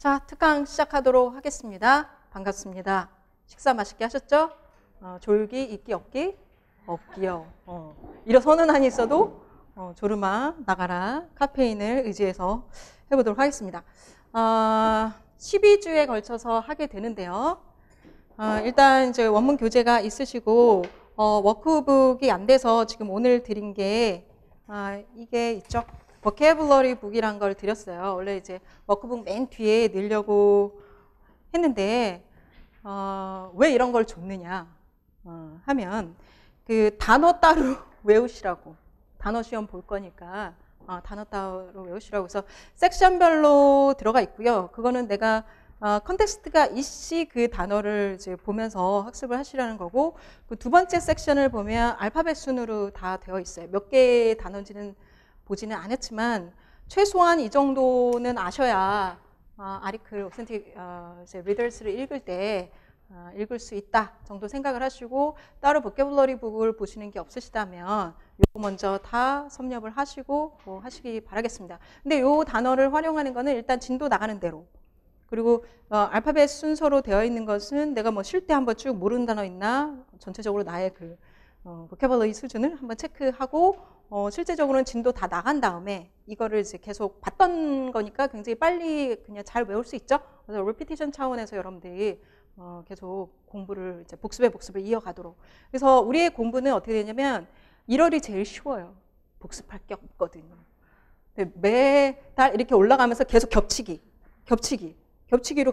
자, 특강 시작하도록 하겠습니다. 반갑습니다. 식사 맛있게 하셨죠? 졸기, 있기, 없기? 없기요. 일어서는 한이 있어도 졸음아 나가라. 카페인을 의지해서 해보도록 하겠습니다. 12주에 걸쳐서 하게 되는데요. 일단 이제 원문 교재가 있으시고 워크북이 안 돼서 지금 오늘 드린 게 이게 있죠. vocabulary 북이란 걸 드렸어요. 원래 이제 워크북 맨 뒤에 넣으려고 했는데 왜 이런 걸 줬느냐 하면 그 단어 따로 외우시라고. 단어 시험 볼 거니까 단어 따로 외우시라고 해서 섹션별로 들어가 있고요. 그거는 내가 컨텍스트가 있이 그 단어를 이제 보면서 학습을 하시라는 거고, 그 두 번째 섹션을 보면 알파벳 순으로 다 되어 있어요. 몇 개의 단어인지는 보지는 않았지만 최소한 이 정도는 아셔야 아리클 오센틱 리더스를 읽을 때 읽을 수 있다 정도 생각을 하시고, 따로 보캐블러리 북을 보시는 게 없으시다면 요거 먼저 다 섭렵을 하시고 하시기 바라겠습니다. 근데 요 단어를 활용하는 거는 일단 진도 나가는 대로, 그리고 알파벳 순서로 되어 있는 것은 내가 뭐 쉴 때 한번 쭉 모르는 단어 있나 전체적으로 나의 그 보캐블러리 수준을 한번 체크하고 실제적으로는 진도 다 나간 다음에 이거를 이제 계속 봤던 거니까 굉장히 빨리 그냥 잘 외울 수 있죠. 그래서 리피티션 차원에서 여러분들이 계속 공부를 이제 복습을 이어가도록. 그래서 우리의 공부는 어떻게 되냐면 1월이 제일 쉬워요. 복습할 게 없거든요. 매달 이렇게 올라가면서 계속 겹치기로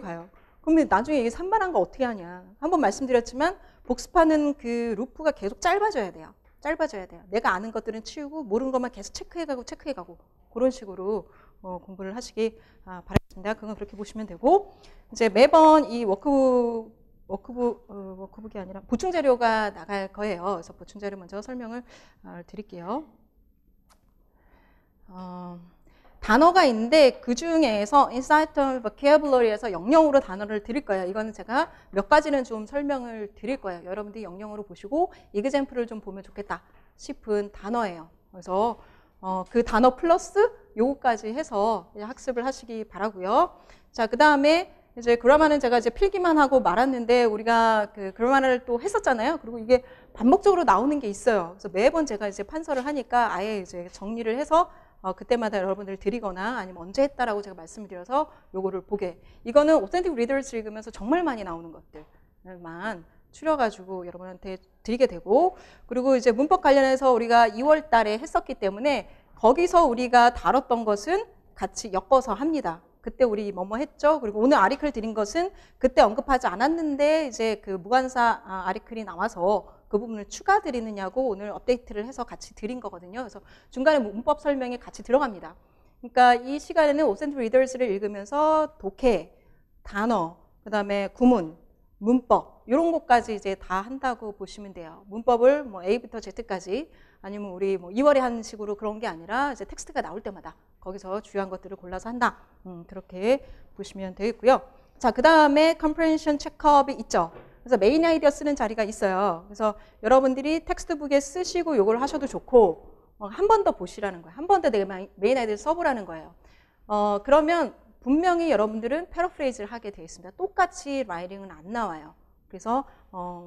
가요. 그러면 나중에 이게 산만한 거 어떻게 하냐. 한번 말씀드렸지만 복습하는 그 루프가 계속 짧아져야 돼요. 내가 아는 것들은 치우고 모르는 것만 계속 체크해가고 그런 식으로 공부를 하시기 바라겠습니다. 그건 그렇게 보시면 되고, 이제 매번 이 워크북이 아니라 보충 자료가 나갈 거예요. 그래서 보충 자료 먼저 설명을 드릴게요. 단어가 있는데 그 중에서 Insight Vocabulary에서 영영으로 단어를 드릴 거예요. 이거는 제가 몇 가지는 좀 설명을 드릴 거예요. 여러분들이 영영으로 보시고 example을 좀 보면 좋겠다 싶은 단어예요. 그래서 그 단어 플러스 요거까지 해서 학습을 하시기 바라고요. 자, 그 다음에 이제 그라마는 제가 이제 필기만 하고 말았는데 우리가 그 그라마를 또 했었잖아요. 그리고 이게 반복적으로 나오는 게 있어요. 그래서 매번 제가 이제 판서를 하니까 아예 이제 정리를 해서 그때마다 여러분들 드리거나 아니면 언제 했다라고 제가 말씀드려서 요거를 보게. 이거는 Authentic Readers 읽으면서 정말 많이 나오는 것들만 추려가지고 여러분한테 드리게 되고, 그리고 이제 문법 관련해서 우리가 2월 달에 했었기 때문에 거기서 우리가 다뤘던 것은 같이 엮어서 합니다. 그때 우리 뭐뭐 했죠. 그리고 오늘 아리클 드린 것은 그때 언급하지 않았는데 이제 그 무관사 아리클이 나와서 그 부분을 추가 드리느냐고 오늘 업데이트를 해서 같이 드린 거거든요. 그래서 중간에 문법 설명이 같이 들어갑니다. 그러니까 이 시간에는 Authentic Readers를 읽으면서 독해, 단어, 그 다음에 구문, 문법 이런 것까지 이제 다 한다고 보시면 돼요. 문법을 뭐 A부터 Z까지, 아니면 우리 뭐 2월에 하는 식으로 그런 게 아니라 이제 텍스트가 나올 때마다 거기서 주요한 것들을 골라서 한다. 그렇게 보시면 되겠고요. 자, 그 다음에 Comprehension Checkup이 있죠. 그래서 메인 아이디어 쓰는 자리가 있어요. 그래서 여러분들이 텍스트북에 쓰시고 이걸 하셔도 좋고 한 번 더 보시라는 거예요. 한 번 더 내가 메인 아이디어를 써보라는 거예요. 그러면 분명히 여러분들은 패러프레이즈를 하게 되어 있습니다. 똑같이 라이팅은 안 나와요. 그래서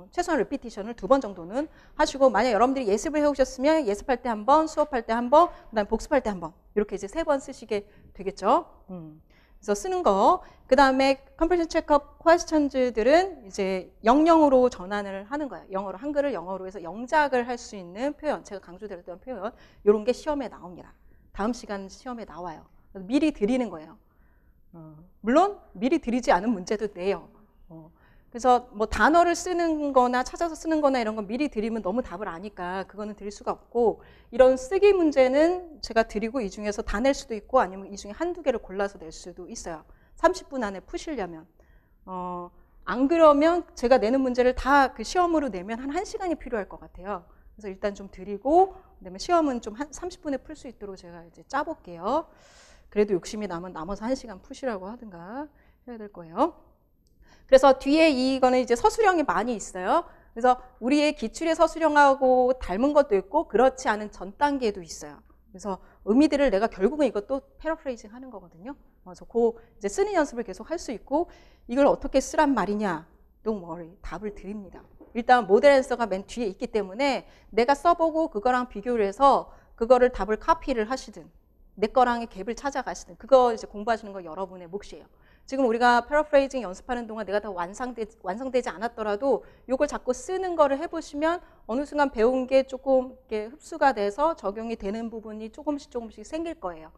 최소한 리피티션을 2번 정도는 하시고, 만약 여러분들이 예습을 해오셨으면 예습할 때 한 번, 수업할 때 한 번, 그 다음에 복습할 때 한 번, 이렇게 이제 3번 쓰시게 되겠죠. 그래서 쓰는 거. 그 다음에 Comprehension Checkup Questions들은 이제 영영으로 전환을 하는 거예요. 영어로, 한글을 영어로 해서 영작을 할 수 있는 표현, 제가 강조드렸던 표현, 이런 게 시험에 나옵니다. 다음 시간 시험에 나와요. 그래서 미리 드리는 거예요. 물론 미리 드리지 않은 문제도 내요. 그래서 뭐 단어를 쓰는 거나 찾아서 쓰는 거나 이런 건 미리 드리면 너무 답을 아니까 그거는 드릴 수가 없고, 이런 쓰기 문제는 제가 드리고 이 중에서 다 낼 수도 있고 아니면 이 중에 한두 개를 골라서 낼 수도 있어요. 30분 안에 푸시려면. 안 그러면 제가 내는 문제를 다 그 시험으로 내면 한 1시간이 필요할 것 같아요. 그래서 일단 좀 드리고, 그다음에 시험은 좀 한 30분에 풀 수 있도록 제가 이제 짜볼게요. 그래도 욕심이 나면 남아서 1시간 푸시라고 하든가 해야 될 거예요. 그래서 뒤에 이거는 이제 서술형이 많이 있어요. 그래서 우리의 기출의 서술형하고 닮은 것도 있고 그렇지 않은 전 단계도 있어요. 그래서 의미들을 내가 결국은 이것도 패러프레이징 하는 거거든요. 그래서 그 이제 쓰는 연습을 계속 할 수 있고 이걸 어떻게 쓰란 말이냐? Don't worry. 답을 드립니다. 일단 모델 앤서가 맨 뒤에 있기 때문에 내가 써보고 그거랑 비교를 해서 그거를 답을 카피를 하시든 내 거랑의 갭을 찾아가시든 그거 이제 공부하시는 거 여러분의 몫이에요. 지금 우리가 패러프레이징 연습하는 동안 내가 다 완성되지 않았더라도 이걸 자꾸 쓰는 거를 해보시면 어느 순간 배운 게 조금 이렇게 흡수가 돼서 적용이 되는 부분이 조금씩 생길 거예요.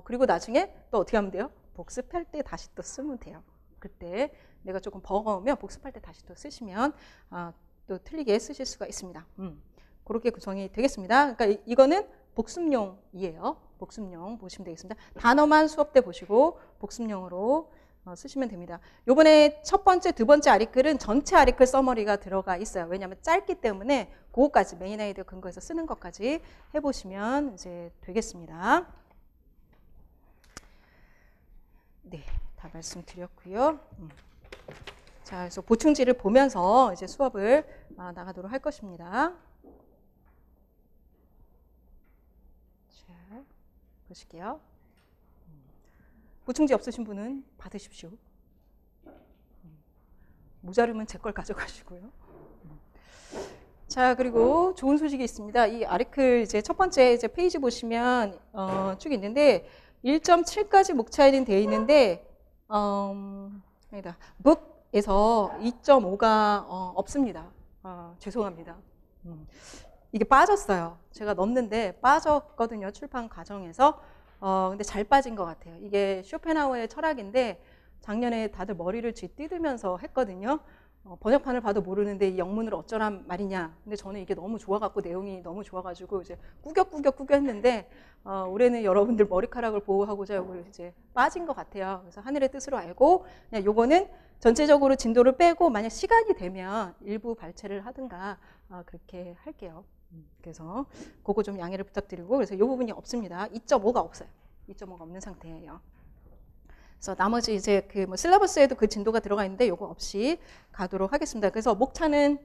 그리고 나중에 또 어떻게 하면 돼요? 복습할 때 다시 또 쓰면 돼요. 그때 내가 조금 버거우면 복습할 때 다시 또 쓰시면 또 틀리게 쓰실 수가 있습니다. 그렇게 구성이 되겠습니다. 그러니까 이거는 복습용이에요. 복습용 보시면 되겠습니다. 단어만 수업 때 보시고 복습용으로 쓰시면 됩니다. 요번에 첫 번째, 두 번째 아리클은 전체 아리클 서머리가 들어가 있어요. 왜냐하면 짧기 때문에 그거까지 메인 아이디어 근거에서 쓰는 것까지 해보시면 이제 되겠습니다. 네, 다 말씀드렸고요. 자, 그래서 보충지를 보면서 이제 수업을 나가도록 할 것입니다. 자, 보실게요. 보충지 없으신 분은 받으십시오. 모자르면 제 걸 가져가시고요. 자, 그리고 좋은 소식이 있습니다. 이 아리클 이제 첫 번째 이제 페이지 보시면 쭉 있는데 1.7까지 목차이는 되어 있는데 아니다. 북에서 2.5가 없습니다. 죄송합니다. 이게 빠졌어요. 제가 넣었는데 빠졌거든요. 출판 과정에서. 근데 잘 빠진 것 같아요. 이게 쇼펜하우어의 철학인데 작년에 다들 머리를 쥐뜯으면서 했거든요. 번역판을 봐도 모르는데 이 영문을 어쩌란 말이냐. 근데 저는 이게 너무 좋아갖고 내용이 너무 좋아가지고 이제 꾸겨 했는데 올해는 여러분들 머리카락을 보호하고자 이제 빠진 것 같아요. 그래서 하늘의 뜻으로 알고 그냥 요거는 전체적으로 진도를 빼고 만약 시간이 되면 일부 발췌를 하든가 그렇게 할게요. 그래서 그거 좀 양해를 부탁드리고 그래서 이 부분이 없습니다. 2.5가 없어요. 2.5가 없는 상태예요. 그래서 나머지 이제 그 뭐 실러버스에도 그 진도가 들어가 있는데 요거 없이 가도록 하겠습니다. 그래서 목차는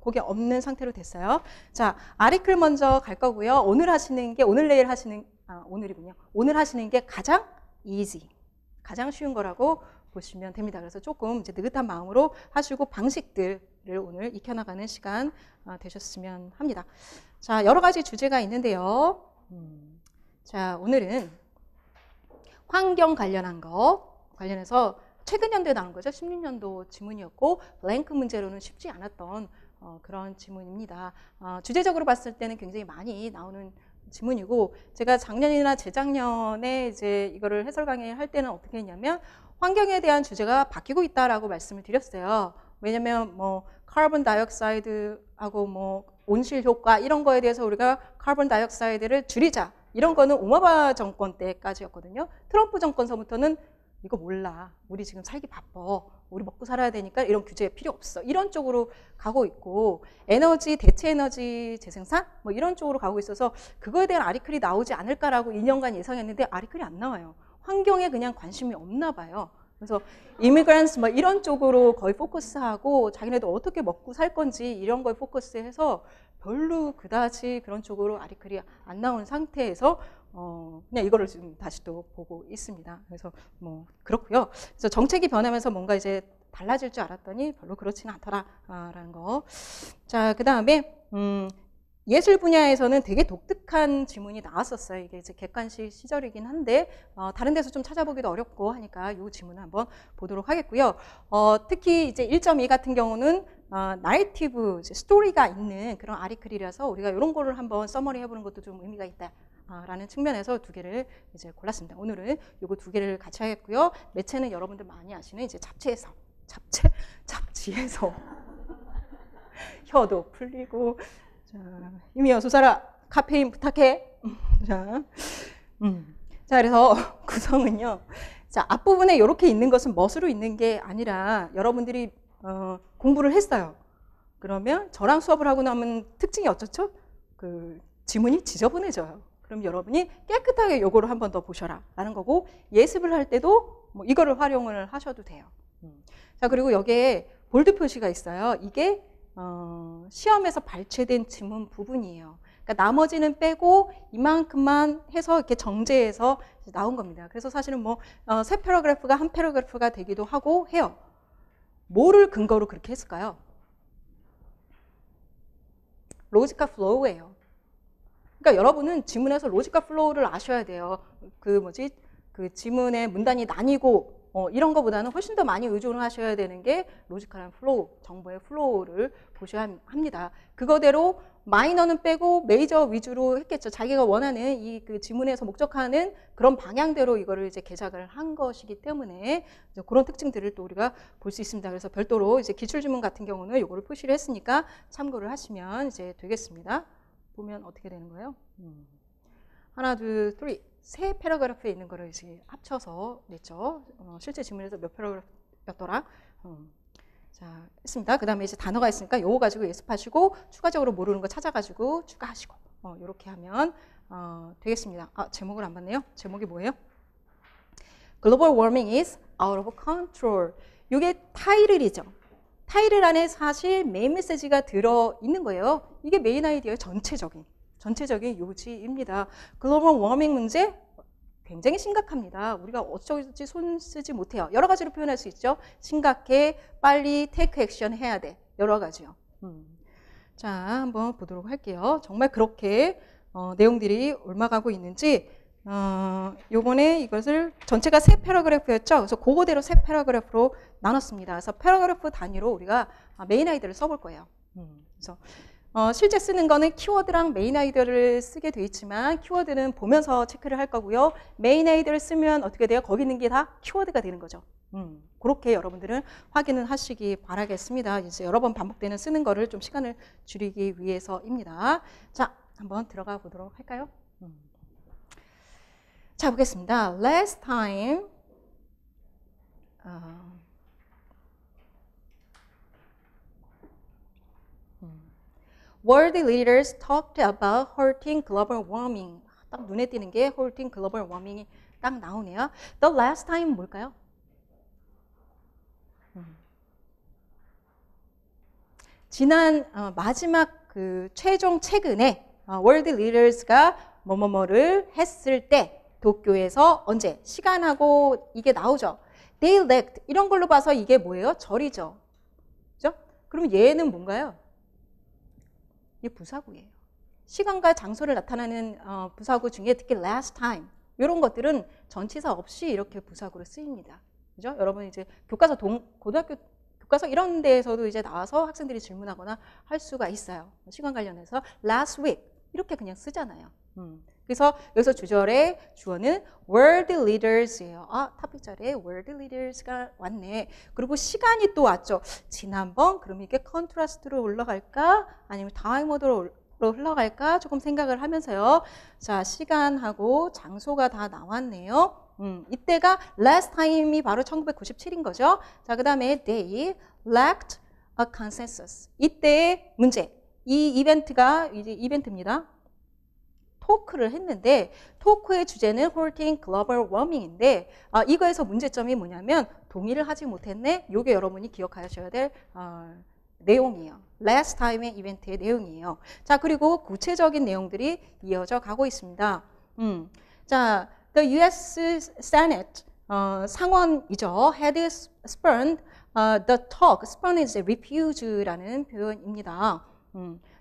그게 없는 상태로 됐어요. 자, 아리클 먼저 갈 거고요. 오늘 하시는 게 오늘 하시는 게 가장 easy, 가장 쉬운 거라고 보시면 됩니다. 그래서 조금 이제 느긋한 마음으로 하시고 방식들을 오늘 익혀나가는 시간 되셨으면 합니다. 자, 여러 가지 주제가 있는데요. 자, 오늘은 환경 관련한 거 관련해서 최근 연도에 나온 거죠. 16년도 지문이었고 블랭크 문제로는 쉽지 않았던 그런 지문입니다. 주제적으로 봤을 때는 굉장히 많이 나오는 지문이고 제가 작년이나 재작년에 이제 이거를 해설 강의 할 때는 어떻게 했냐면 환경에 대한 주제가 바뀌고 있다라고 말씀을 드렸어요. 왜냐면 뭐 카본 다이옥사이드하고 뭐 온실 효과 이런 거에 대해서 우리가 카본 다이옥사이드를 줄이자. 이런 거는 오바마 정권 때까지였거든요. 트럼프 정권서부터는 이거 몰라. 우리 지금 살기 바빠. 우리 먹고 살아야 되니까 이런 규제 필요 없어. 이런 쪽으로 가고 있고 에너지, 대체 에너지 재생산 뭐 이런 쪽으로 가고 있어서 그거에 대한 아리클이 나오지 않을까라고 2년간 예상했는데 아리클이 안 나와요. 환경에 그냥 관심이 없나 봐요. 그래서 이미그런스 뭐 이런 쪽으로 거의 포커스하고 자기네도 어떻게 먹고 살 건지 이런 걸 포커스해서 별로 그다지 그런 쪽으로 아리클이 안 나온 상태에서 그냥 이거를 지금 다시 또 보고 있습니다. 그래서 뭐 그렇고요. 그래서 정책이 변하면서 뭔가 이제 달라질 줄 알았더니 별로 그렇지는 않더라라는 거. 자, 그 다음에 예술 분야에서는 되게 독특한 지문이 나왔었어요. 이게 이제 객관식 시절이긴 한데 다른 데서 좀 찾아보기도 어렵고 하니까 이 지문을 한번 보도록 하겠고요. 특히 이제 1.2 같은 경우는 나레티브 스토리가 있는 그런 아리클이라서 우리가 이런 거를 한번 서머리 해보는 것도 좀 의미가 있다라는 측면에서 두 개를 이제 골랐습니다. 오늘은 요거 두 개를 같이 하겠고요. 매체는 여러분들 많이 아시는 이제 잡지에서 혀도 풀리고. 자, 이미여 소사라 카페인 부탁해. 자, 그래서 구성은요. 자, 앞부분에 이렇게 있는 것은 멋으로 있는 게 아니라 여러분들이 공부를 했어요. 그러면 저랑 수업을 하고 나면 특징이 어쩌죠? 그 지문이 지저분해져요. 그럼 여러분이 깨끗하게 요거를 한 번 더 보셔라 라는 거고 예습을 할 때도 뭐 이거를 활용을 하셔도 돼요. 자, 그리고 여기에 볼드 표시가 있어요. 이게 시험에서 발췌된 지문 부분이에요. 그러니까 나머지는 빼고 이만큼만 해서 이렇게 정제해서 나온 겁니다. 그래서 사실은 뭐 세 패러그래프가 한 패러그래프가 되기도 하고 해요. 뭐를 근거로 그렇게 했을까요? 로지컬 플로우예요. 그러니까 여러분은 지문에서 로지컬 플로우를 아셔야 돼요. 그 지문의 문단이 나뉘고 이런 것보다는 훨씬 더 많이 의존을 하셔야 되는 게 로지컬한 플로우, 정보의 플로우를 보셔야 합니다. 그거대로 마이너는 빼고 메이저 위주로 했겠죠. 자기가 원하는 그 지문에서 목적하는 그런 방향대로 이거를 이제 개작을 한 것이기 때문에 이제 그런 특징들을 또 우리가 볼 수 있습니다. 그래서 별도로 이제 기출지문 같은 경우는 이거를 표시를 했으니까 참고를 하시면 이제 되겠습니다. 보면 어떻게 되는 거예요? 하나, 둘, 3. 세 패러그래프에 있는 거를 이제 합쳐서 냈죠. 실제 지문에서 몇 패러그래프였더라? 자, 했습니다. 그 다음에 이제 단어가 있으니까 요거 가지고 예습하시고 추가적으로 모르는 거 찾아가지고 추가하시고 이렇게 하면 되겠습니다. 제목을 안 봤네요. 제목이 뭐예요? Global warming is out of control. 이게 타이틀이죠. 타이틀 안에 사실 메인 메시지가 들어있는 거예요. 이게 메인 아이디어의 전체적인 요지입니다. 글로벌 워밍 문제 굉장히 심각합니다. 우리가 어쩌지 손 쓰지 못해요. 여러 가지로 표현할 수 있죠. 심각해, 빨리 테이크 액션 해야 돼. 여러 가지요. 자, 한번 보도록 할게요. 정말 그렇게 내용들이 옮아가고 있는지 요번에 이것을 전체가 세 패러그래프였죠. 그래서 그거대로 세 패러그래프로 나눴습니다. 그래서 패러그래프 단위로 우리가 메인 아이디어를 써볼 거예요. 그래서 실제 쓰는 거는 키워드랑 메인 아이디어를 쓰게 돼 있지만 키워드는 보면서 체크를 할 거고요. 메인 아이디어를 쓰면 어떻게 돼요? 거기 있는 게 다 키워드가 되는 거죠. 그렇게 여러분들은 확인을 하시기 바라겠습니다. 이제 여러 번 반복되는 쓰는 거를 좀 시간을 줄이기 위해서입니다. 자, 한번 들어가 보도록 할까요? 자, 보겠습니다. Last time world leaders talked about halting global warming. 딱 눈에 띄는 게 halting global warming이 딱 나오네요. The last time 뭘까요? 지난 마지막 그 최근에 world leaders가 뭐뭐뭐를 했을 때 도쿄에서 언제? 시간하고 이게 나오죠. They lacked. 이런 걸로 봐서 이게 뭐예요? 절이죠. 그죠? 그럼 얘는 뭔가요? 이게 부사구예요. 시간과 장소를 나타내는 부사구 중에 특히 last time 이런 것들은 전치사 없이 이렇게 부사구로 쓰입니다. 그죠? 여러분 이제 교과서 고등학교 교과서 이런 데에서도 이제 나와서 학생들이 질문하거나 할 수가 있어요. 시간 관련해서 last week 이렇게 그냥 쓰잖아요. 그래서 여기서 주절의 주어는 world leaders예요. 탑픽 자리에 world leaders가 왔네. 그리고 시간이 또 왔죠. 지난번 그럼 이게 컨트라스트로 올라갈까? 아니면 타임 오더로 흘러갈까? 조금 생각을 하면서요. 자, 시간하고 장소가 다 나왔네요. 이때가 last time이 바로 1997인 거죠. 자, 그 다음에 they lacked a consensus. 이때의 문제. 이 이벤트가 이제 이벤트입니다. 토크를 했는데 토크의 주제는 halting global warming인데 이거에서 문제점이 뭐냐면 동의를 하지 못했네. 이게 여러분이 기억하셔야 될 내용이에요. last time의 이벤트의 내용이에요. 자, 그리고 구체적인 내용들이 이어져 가고 있습니다. 자, the U.S. Senate 상원이죠. had spurned the talk. spurn is refuse라는 표현입니다.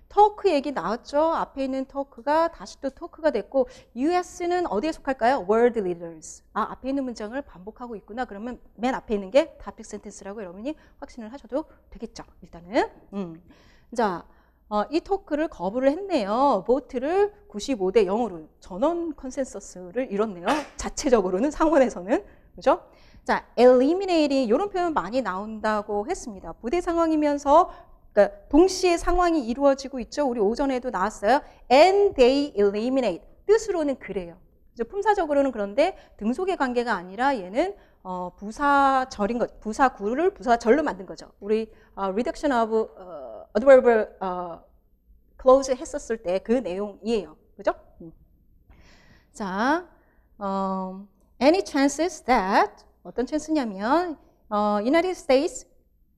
토크 얘기 나왔죠. 앞에 있는 토크가 다시 또 토크가 됐고 US는 어디에 속할까요? World Leaders. 앞에 있는 문장을 반복하고 있구나. 그러면 맨 앞에 있는 게 topic sentence라고 여러분이 확신을 하셔도 되겠죠. 일단은. 자, 이 토크를 거부를 했네요. 보트를 95대 0으로 전원 컨센서스를 이뤘네요. 자체적으로는 상원에서는. 그죠? 자, eliminating 이런 표현 많이 나온다고 했습니다. 부대 상황이면서 그러니까 동시에 상황이 이루어지고 있죠. 우리 오전에도 나왔어요. And they eliminate. 뜻으로는 그래요. 품사적으로는 그런데 등속의 관계가 아니라 얘는 부사절인 거, 부사구를 부사절로 만든 거죠. 우리 reduction of adverb clause 했었을 때 그 내용이에요. 그죠? 자, any chances that 어떤 찬스냐면 United States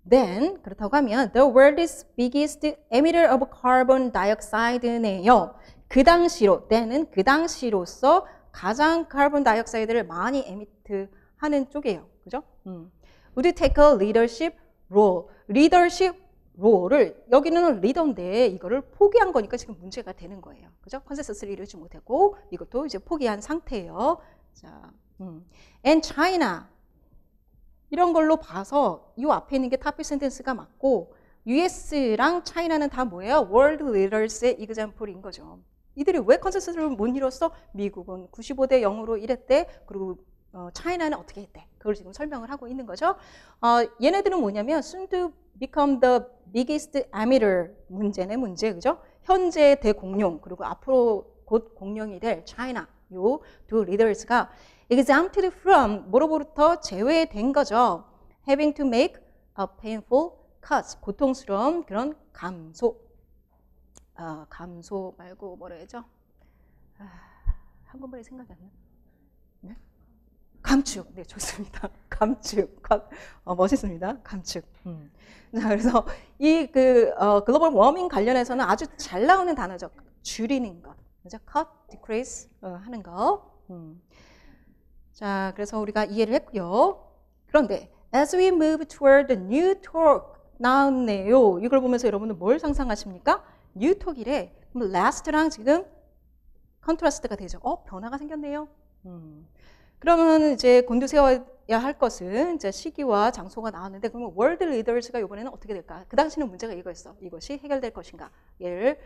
then 그렇다고 하면 the world's biggest emitter of carbon dioxide네요. 그 당시로, 때는 그 당시로서 가장 카본 다이옥사이드를 많이 에미트 하는 쪽이에요. 그죠? Would you take a leadership role? 리더십 롤을, 여기는 리더인데 이거를 포기한 거니까 지금 문제가 되는 거예요. 그죠? 컨센서스를 이루지 못하고 이것도 이제 포기한 상태예요. 자, and China. 이런 걸로 봐서 이 앞에 있는 게 topic sentence가 맞고 US랑 차이나는 다 뭐예요? world leaders의 example인 거죠. 이들이 왜 컨센서스를 못 이뤘어? 미국은 95대 0으로 이랬대. 그리고 차이나는 어떻게 했대? 그걸 지금 설명을 하고 있는 거죠. 얘네들은 뭐냐면 soon to become the biggest emitter 문제네 문제. 그죠? 현재 대공룡 그리고 앞으로 곧 공룡이 될 차이나 요 두 리더스가 exempted from 뭐로부터 제외된 거죠. having to make a painful cuts 고통스러운 그런 감소. 감소 말고 뭐라 해야죠? 한국말이 생각이 안 나. 네? 감축. 네, 좋습니다. 감축. 멋있습니다. 감축. 자, 그래서 이 글로벌 워밍 관련해서는 아주 잘 나오는 단어죠. 줄이는 것. 그죠? cut, decrease 하는 거. 자, 그래서 우리가 이해를 했고요. 그런데 as we move toward the new talk 나왔네요. 이걸 보면서 여러분은 뭘 상상하십니까? new talk이래. 그럼 last랑 지금 컨트라스트가 되죠. 변화가 생겼네요. 그러면 이제 곤두세워야 할 것은 이제 시기와 장소가 나왔는데 그러면 월드 리더스가 이번에는 어떻게 될까? 그 당시는 문제가 이거였어. 이것이 해결될 것인가? 얘를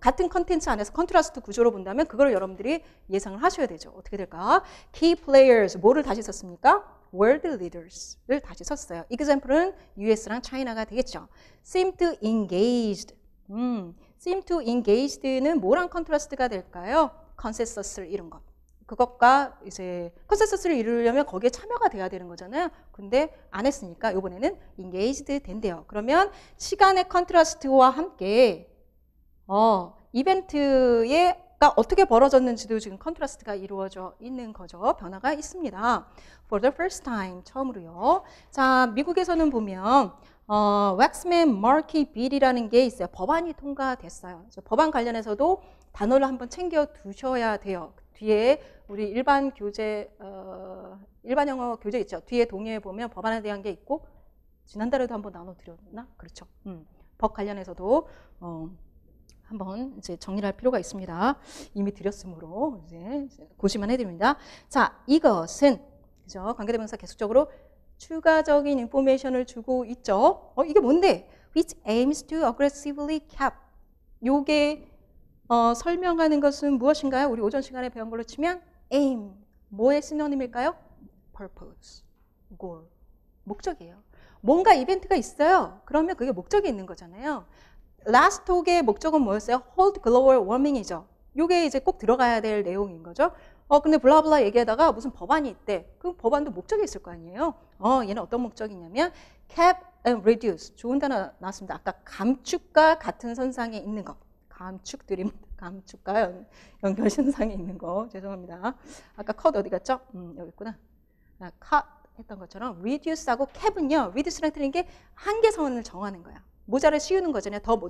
같은 컨텐츠 안에서 컨트라스트 구조로 본다면 그걸 여러분들이 예상을 하셔야 되죠. 어떻게 될까? Key players 뭐를 다시 썼습니까? world leaders를 다시 썼어요. example은 US랑 차이나가 되겠죠. seem to engaged. seem to engaged는 뭐랑 컨트라스트가 될까요? consensus를 이룬 것. 그것과 이제 컨센서스를 이루려면 거기에 참여가 돼야 되는 거잖아요. 근데 안 했으니까 이번에는 engaged 된대요. 그러면 시간의 컨트라스트와 함께 이벤트가 어떻게 벌어졌는지도 지금 컨트라스트가 이루어져 있는 거죠. 변화가 있습니다. For the first time 처음으로요. 자, 미국에서는 보면 왁스맨 머키 빌이라는 게 있어요. 법안이 통과됐어요. 법안 관련해서도 단어를 한번 챙겨 두셔야 돼요. 뒤에 우리 일반 교재, 일반 영어 교재 있죠. 뒤에 동의에 보면 법안에 대한 게 있고, 지난달에도 한번 나눠드렸나? 그렇죠. 법 관련해서도, 한번 이제 정리를 할 필요가 있습니다. 이미 드렸으므로, 이제 고시만 해드립니다. 자, 이것은, 그죠? 관계대명사 계속적으로 추가적인 인포메이션을 주고 있죠. 이게 뭔데? Which aims to aggressively cap. 요게, 설명하는 것은 무엇인가요? 우리 오전 시간에 배운 걸로 치면 aim, 뭐의 시노님일까요? purpose, goal, 목적이에요. 뭔가 이벤트가 있어요. 그러면 그게 목적이 있는 거잖아요. last talk의 목적은 뭐였어요? hold global warming이죠. 이게 이제 꼭 들어가야 될 내용인 거죠. 근데 블라블라 얘기하다가 무슨 법안이 있대. 그 법안도 목적이 있을 거 아니에요. 얘는 어떤 목적이냐면 cap and reduce. 좋은 단어 나왔습니다. 아까 감축과 같은 선상에 있는 것. 감축드립니다. 감축과 연결선상에 있는 거. 죄송합니다. 아까 cut 어디 갔죠? 여기 있구나. cut 했던 것처럼 reduce하고 cap은요. reduce랑 틀린 게 한계선을 정하는 거야. 모자를 씌우는 거잖아요. 더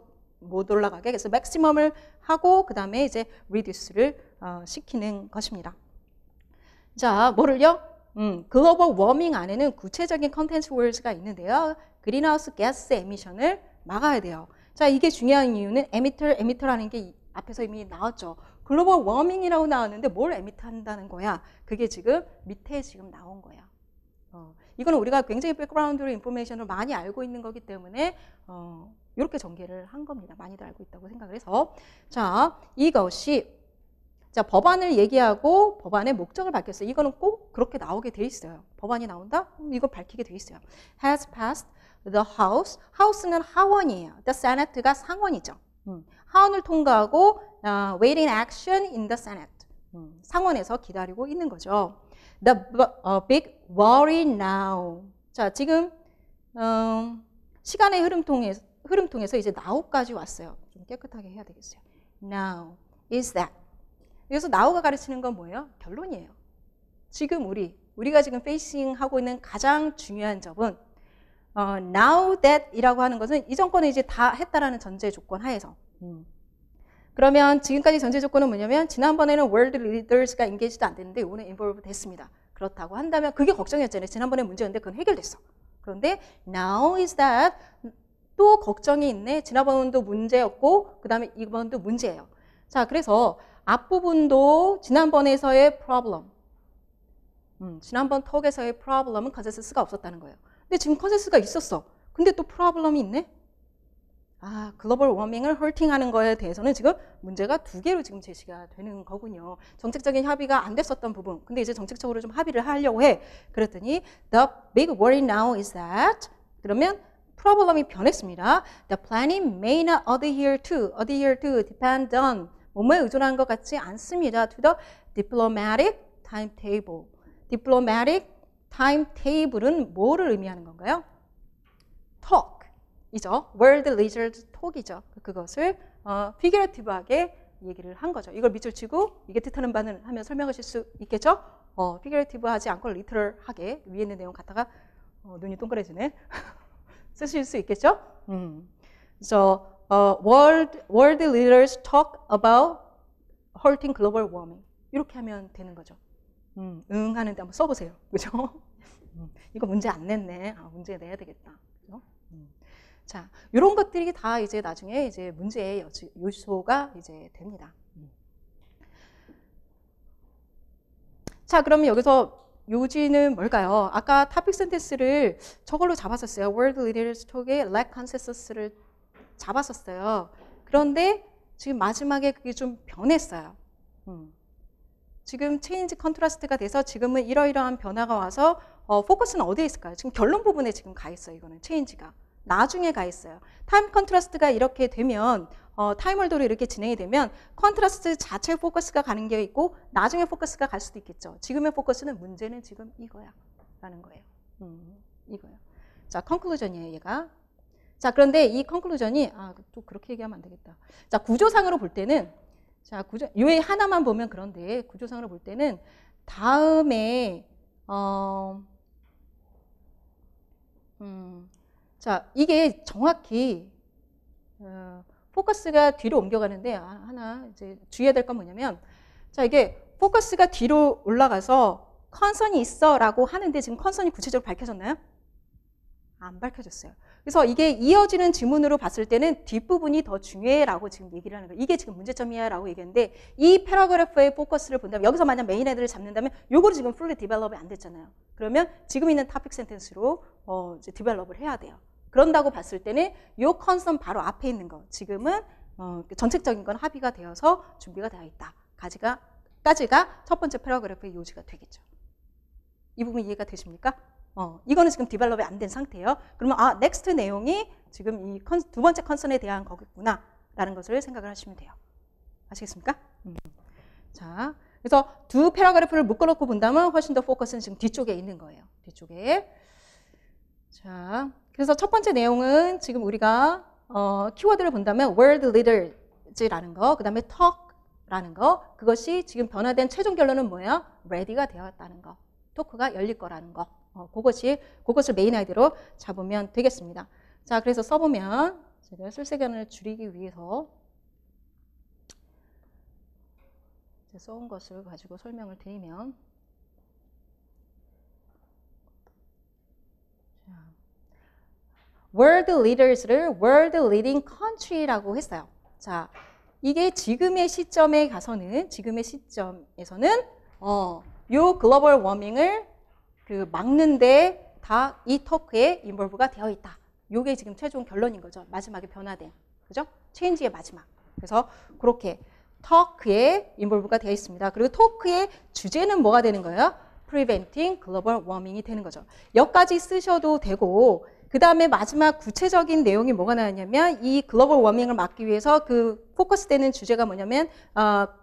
못 올라가게. 그래서 maximum을 하고 그 다음에 이제 reduce를 시키는 것입니다. 자, 뭐를요? 글로벌 워밍 안에는 구체적인 컨텐츠 월즈가 있는데요. 그린하우스 가스 에미션을 막아야 돼요. 자, 이게 중요한 이유는 에미터라는 게 앞에서 이미 나왔죠. 글로벌 워밍이라고 나왔는데 뭘 에미터 한다는 거야? 그게 지금 밑에 지금 나온 거야. 이거는 우리가 굉장히 백그라운드로 인포메이션을 많이 알고 있는 거기 때문에 이렇게 전개를 한 겁니다. 많이들 알고 있다고 생각을 해서. 자, 이것이 자, 법안을 얘기하고 법안의 목적을 밝혔어요. 이거는 꼭 그렇게 나오게 돼 있어요. 법안이 나온다? 이거 밝히게 돼 있어요. Has passed the House. House는 하원이에요. The Senate가 상원이죠. 하원을 통과하고 waiting action in the Senate. 상원에서 기다리고 있는 거죠. The big worry now. 자, 지금 시간의 흐름 통해서 이제 now까지 왔어요. 좀 깨끗하게 해야 되겠어요. Now is that. 여기서 now가 가르치는 건 뭐예요? 결론이에요. 지금 우리가 지금 facing 하고 있는 가장 중요한 점은 now that 이라고 하는 것은 이전 거는 이제 다 했다라는 전제 조건 하에서. 그 그러면 지금까지 전제 조건은 뭐냐면 지난번에는 world leaders가 engage도 안 됐는데 이번에 involve 됐습니다. 그렇다고 한다면 그게 걱정이었잖아요. 지난번에 문제였는데 그건 해결됐어. 그런데 now is that 또 걱정이 있네. 지난번도 문제였고 그 다음에 이번도 문제예요. 자, 그래서 앞부분도 지난번에서의 problem, 지난번 톡에서의 problem은 컨센서스가 없었다는 거예요. 근데 지금 컨센서스가 있었어. 근데 또 problem이 있네. 아, 글로벌 워밍을 헐팅하는 거에 대해서는 지금 문제가 두 개로 지금 제시가 되는 거군요. 정책적인 협의가 안 됐었던 부분. 근데 이제 정책적으로 좀 합의를 하려고 해. 그랬더니 the big worry now is that 그러면 프로블럼이 변했습니다. The planning may not adhere to depend on 뭐뭐에 의존한 것 같지 않습니다. To the diplomatic timetable. diplomatic timetable은 뭐를 의미하는 건가요? talk. 이죠. world leaders talk이죠. 그것을 figurative하게 얘기를 한 거죠. 이걸 밑줄 치고 이게 뜻하는 바는 하면 설명하실 수 있겠죠? figurative하지 않고 literal하게 위에 있는 내용 갖다가 눈이 동그래지네. 쓰실 수 있겠죠? 그래서 world leaders talk about halting global warming 이렇게 하면 되는 거죠. 응 하는데 한번 써보세요. 그죠? 이거 문제 안 냈네. 아, 문제 내야 되겠다. 그죠? 자, 이런 것들이 다 이제 나중에 이제 문제의 요소가 이제 됩니다. 자, 그러면 여기서 요지는 뭘까요? 아까 topic sentence를 저걸로 잡았었어요. World Leaders Talk의 lack consensus를 잡았었어요. 그런데 지금 마지막에 그게 좀 변했어요. 지금 change contrast가 돼서 지금은 이러이러한 변화가 와서 포커스는 어디에 있을까요? 지금 결론 부분에 지금 가 있어요. 이거는 change가. 나중에 가 있어요. 타임 컨트라스트가 이렇게 되면 타임월드로 이렇게 진행이 되면 컨트라스트 자체 포커스가 가는 게 있고 나중에 포커스가 갈 수도 있겠죠. 지금의 포커스는 문제는 지금 이거야 라는 거예요. 이거요. 자, 컨클루전이에요, 얘가. 자, 그런데 이 컨클루전이 또 그렇게 얘기하면 안 되겠다. 자, 구조상으로 볼 때는 자, 요 하나만 보면 그런데 구조상으로 볼 때는 다음에 자, 이게 정확히 포커스가 뒤로 옮겨가는데 하나 이제 주의해야 될 건 뭐냐면 자, 이게 포커스가 뒤로 올라가서 컨선이 있어라고 하는데 지금 컨선이 구체적으로 밝혀졌나요? 안 밝혀졌어요. 그래서 이게 이어지는 지문으로 봤을 때는 뒷부분이 더 중요해라고 지금 얘기를 하는 거예요. 이게 지금 문제점이야 라고 얘기했는데 이 패러그래프의 포커스를 본다면 여기서 만약 메인 헤드를 잡는다면 요거를 지금 풀리 디벨롭이 안 됐잖아요. 그러면 지금 있는 토픽 센텐스로 이제 디벨롭을 해야 돼요. 그런다고 봤을 때는 요 컨선 바로 앞에 있는 거 지금은 전체적인 건 합의가 되어서 준비가 되어 있다. 까지가 첫 번째 패러그래프의 요지가 되겠죠. 이 부분 이해가 되십니까? 이거는 지금 디벨롭이 안 된 상태예요. 그러면 넥스트 내용이 지금 이 두 번째 컨선에 대한 거겠구나 라는 것을 생각을 하시면 돼요. 아시겠습니까? 자, 그래서 두 패러그래프를 묶어놓고 본다면 훨씬 더 포커스는 지금 뒤쪽에 있는 거예요. 뒤쪽에. 자, 그래서 첫 번째 내용은 지금 우리가 키워드를 본다면 world leaders라는 거, 그 다음에 talk라는 거, 그것이 지금 변화된 최종 결론은 뭐예요? ready가 되었다는 거, 토크가 열릴 거라는 거. 그것을 메인 아이디어로 잡으면 되겠습니다. 자, 그래서 써보면 제가 쓸시간을 줄이기 위해서 써온 것을 가지고 설명을 드리면 자, world leaders를 world leading country라고 했어요. 자, 이게 지금의 시점에서는 요 글로벌 워밍을 막는데 다 이 토크에 인볼브가 되어 있다. 요게 지금 최종 결론인 거죠. 마지막에 변화된. 그죠? 체인지의 마지막. 그래서 그렇게 토크에 인볼브가 되어 있습니다. 그리고 토크의 주제는 뭐가 되는 거예요? Preventing Global Warming이 되는 거죠. 여기까지 쓰셔도 되고 그 다음에 마지막 구체적인 내용이 뭐가 나왔냐면 이 글로벌 워밍을 막기 위해서 그 포커스되는 주제가 뭐냐면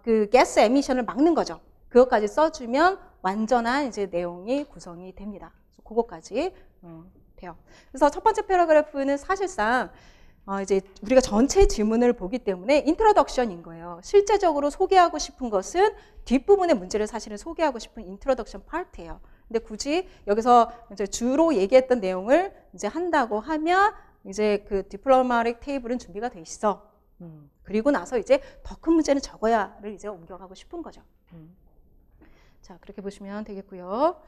그 가스 에미션을 막는 거죠. 그것까지 써주면 완전한 이제 내용이 구성이 됩니다. 그것까지 돼요. 그래서 첫 번째 패러그래프는 사실상 이제 우리가 전체 지문을 보기 때문에 인트로덕션인 거예요. 실제적으로 소개하고 싶은 것은 뒷부분의 문제를 사실은 소개하고 싶은 인트로덕션 파트예요. 근데 굳이 여기서 이제 주로 얘기했던 내용을 이제 한다고 하면 이제 그 디플로마틱 테이블은 준비가 돼 있어. 그리고 나서 이제 더 큰 문제는 적어야를 이제 옮겨가고 싶은 거죠. 자, 그렇게 보시면 되겠고요.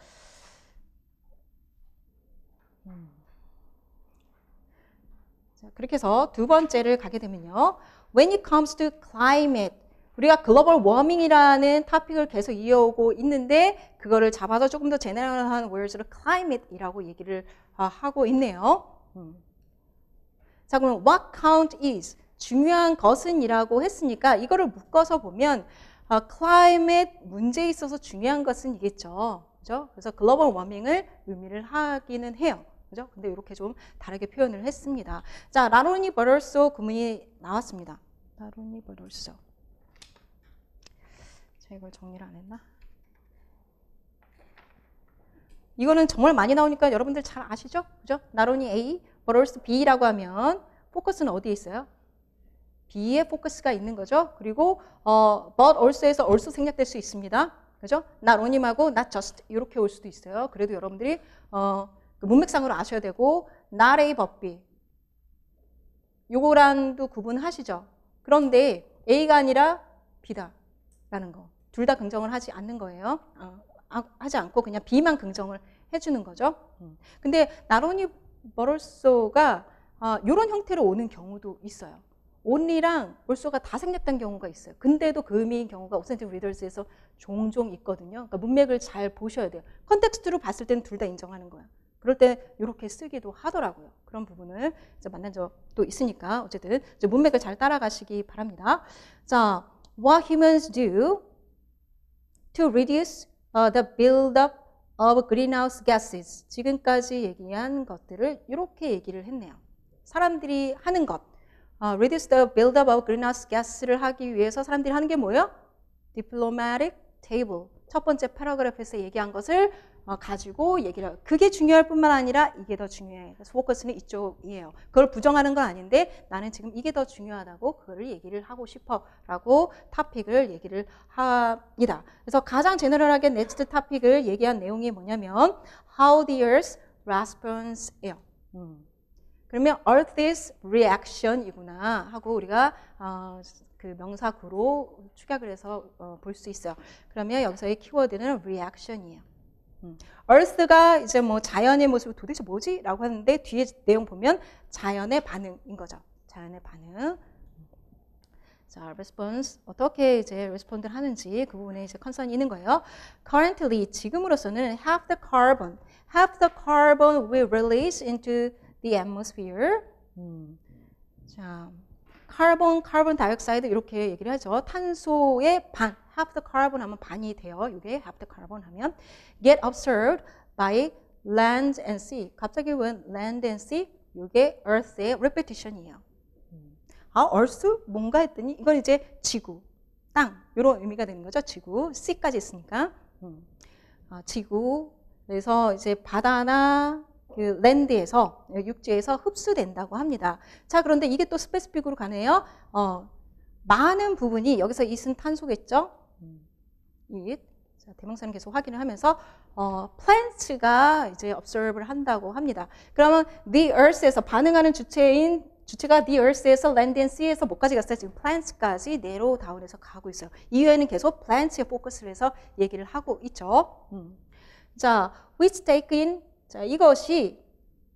자, 그렇게 해서 두 번째를 가게 되면요. When it comes to climate, 우리가 글로벌 워밍이라는 토픽을 계속 이어오고 있는데 그거를 잡아서 조금 더 제너럴한 words로 climate이라고 얘기를 하고 있네요. 자, 그럼 what count is, 중요한 것은 이라고 했으니까 이거를 묶어서 보면 climate 문제에 있어서 중요한 것은 이겠죠. 그죠? 그래서 글로벌 워밍을 의미를 하기는 해요. 그죠? 근데 이렇게 좀 다르게 표현을 했습니다. 자, 라로니 버럴소 구문이 나왔습니다. 라로니 버럴소. 제가 이걸 정리를 안 했나? 이거는 정말 많이 나오니까 여러분들 잘 아시죠? 그죠? 나로니 A, 버럴소 B라고 하면 포커스는 어디에 있어요? B에 포커스가 있는 거죠. 그리고 but also에서 also 생략될 수 있습니다. 그죠? not only하고 not just 이렇게 올 수도 있어요. 그래도 여러분들이 그 문맥상으로 아셔야 되고 not A but B 요거랑도 구분하시죠. 그런데 A가 아니라 B다라는 거. 둘 다 긍정을 하지 않는 거예요. 하지 않고 그냥 B만 긍정을 해주는 거죠. 근데 not only but also가 이런 형태로 오는 경우도 있어요. only랑 also가 다 생략된 경우가 있어요. 근데도 그 의미인 경우가 Authentic Readers에서 종종 있거든요. 그러니까 문맥을 잘 보셔야 돼요. 컨텍스트로 봤을 때는 둘 다 인정하는 거야. 그럴 때 이렇게 쓰기도 하더라고요. 그런 부분을 이제 만난 적도 있으니까 어쨌든 이제 문맥을 잘 따라가시기 바랍니다. 자, what humans do to reduce the buildup of greenhouse gases. 지금까지 얘기한 것들을 이렇게 얘기를 했네요. 사람들이 하는 것. reduce the buildup of greenhouse gas를 하기 위해서 사람들이 하는 게 뭐예요? diplomatic table. 첫 번째 패러그래프에서 얘기한 것을 가지고 얘기를 해요. 그게 중요할 뿐만 아니라 이게 더 중요해요. 그래서 포커스는 이쪽이에요. 그걸 부정하는 건 아닌데 나는 지금 이게 더 중요하다고 그걸 얘기를 하고 싶어 라고 토픽을 얘기를 합니다. 그래서 가장 제너럴하게 넥스트 토픽을 얘기한 내용이 뭐냐면 how the earth responds예요. 그러면 Earth's reaction이구나 하고 우리가 그 명사구로 축약을 해서 볼 수 있어요. 그러면 여기서의 키워드는 reaction이에요. Earth가 이제 뭐 자연의 모습이 도대체 뭐지? 라고 하는데 뒤에 내용 보면 자연의 반응인 거죠. 자연의 반응. 자, response 어떻게 이제 respond를 하는지 그 부분에 이제 컨선이 있는 거예요. Currently 지금으로서는 half the carbon we release into the atmosphere. 자, 카본 다이옥사이드 이렇게 얘기를 하죠. 탄소의 반, half the carbon 하면 반이 돼요. 이게 half the carbon 하면 get absorbed by land and sea. 갑자기 왜 land and sea? 이게 earth의 repetition이에요. earth 뭔가 했더니 이건 이제 지구, 땅 이런 의미가 되는 거죠. 지구, sea까지 있으니까 지구. 그래서 이제 바다나 그 랜드에서 육지에서 흡수된다고 합니다. 자, 그런데 이게 또 스페시픽으로 가네요. 많은 부분이 여기서 it은 탄소겠죠. it. 자, 대명사는 계속 확인을 하면서 plants가 이제 observe를 한다고 합니다. 그러면 the earth에서 반응하는 주체가 the earth에서 land and sea에서 뭐까지 갔어요? 지금 plants까지 내로 다운해서 가고 있어요. 이후에는 계속 plants에 포커스를 해서 얘기를 하고 있죠. 자, which take in 자, 이것이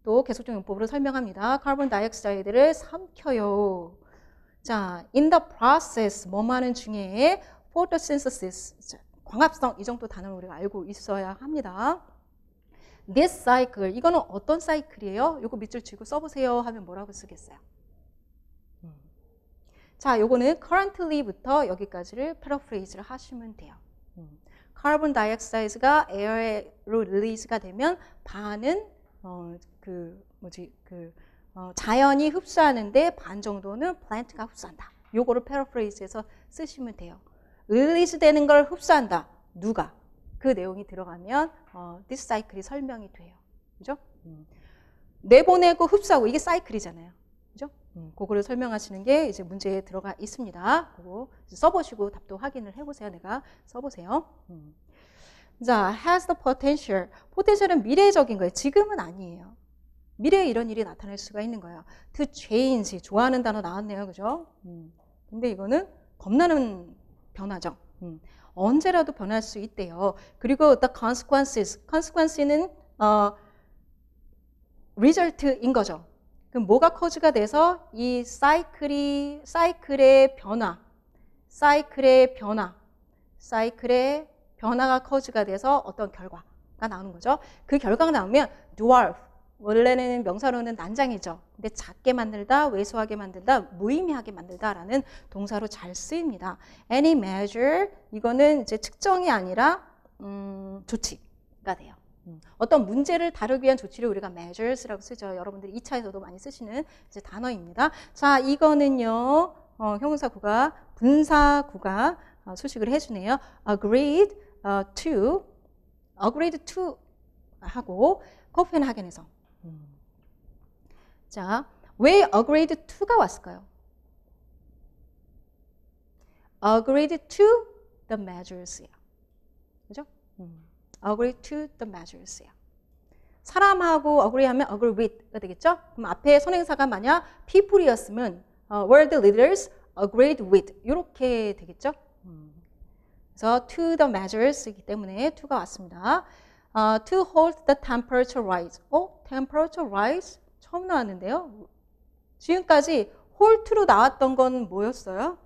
또 계속적 용법으로 설명합니다. 카본 다이옥사이드를 삼켜요. 자, in the process, 뭐하는 중에 photosynthesis, 자, 광합성, 이 정도 단어를 우리가 알고 있어야 합니다. This cycle, 이거는 어떤 사이클이에요? 이거 밑줄 치고 써보세요 하면 뭐라고 쓰겠어요? 자, 요거는 currently부터 여기까지를 패러프레이즈를 하시면 돼요. 카본 다이옥사이드가 에어로 릴리즈가 되면 반은 자연이 흡수하는데 반 정도는 플랜트가 흡수한다. 요거를 패러프레이즈해서 쓰시면 돼요. 릴리즈 되는 걸 흡수한다. 누가? 그 내용이 들어가면 this cycle이 설명이 돼요. 그죠? 내보내고 흡수하고 이게 사이클이잖아요. 그죠? 그거를 설명하시는 게 이제 문제에 들어가 있습니다. 그거 써보시고 답도 확인을 해보세요. 내가 써보세요. 자, has the potential. potential은 미래적인 거예요. 지금은 아니에요. 미래에 이런 일이 나타날 수가 있는 거예요. To change, 좋아하는 단어 나왔네요. 그죠? 근데 이거는 겁나는 변화죠. 언제라도 변할 수 있대요. 그리고 the consequence는 result인 거죠. 그럼 뭐가 커즈가 돼서 이 사이클의 변화가 커즈가 돼서 어떤 결과가 나오는 거죠. 그 결과가 나오면 dwarf, 원래는 명사로는 난장이죠. 근데 작게 만들다, 왜소하게 만들다, 무의미하게 만들다라는 동사로 잘 쓰입니다. Any measure, 이거는 이제 측정이 아니라 조치가 돼요. 어떤 문제를 다루기 위한 조치를 우리가 measures라고 쓰죠. 여러분들이 2차에서도 많이 쓰시는 이제 단어입니다. 자, 이거는요, 형용사구가, 분사구가 수식을 해주네요. agreed to 하고 코펜하겐에서. 자, 왜 agreed to가 왔을까요? agreed to the measures예요. 그죠? agree to the measures예요. 사람하고 agree하면 agree with가 되겠죠? 그럼 앞에 선행사가 만약 people이었으면 were the leaders agreed with 이렇게 되겠죠? 그래서 to the measures이기 때문에 to가 왔습니다. To hold the temperature rise. temperature rise 처음 나왔는데요. 지금까지 홀트로 나왔던 건 뭐였어요?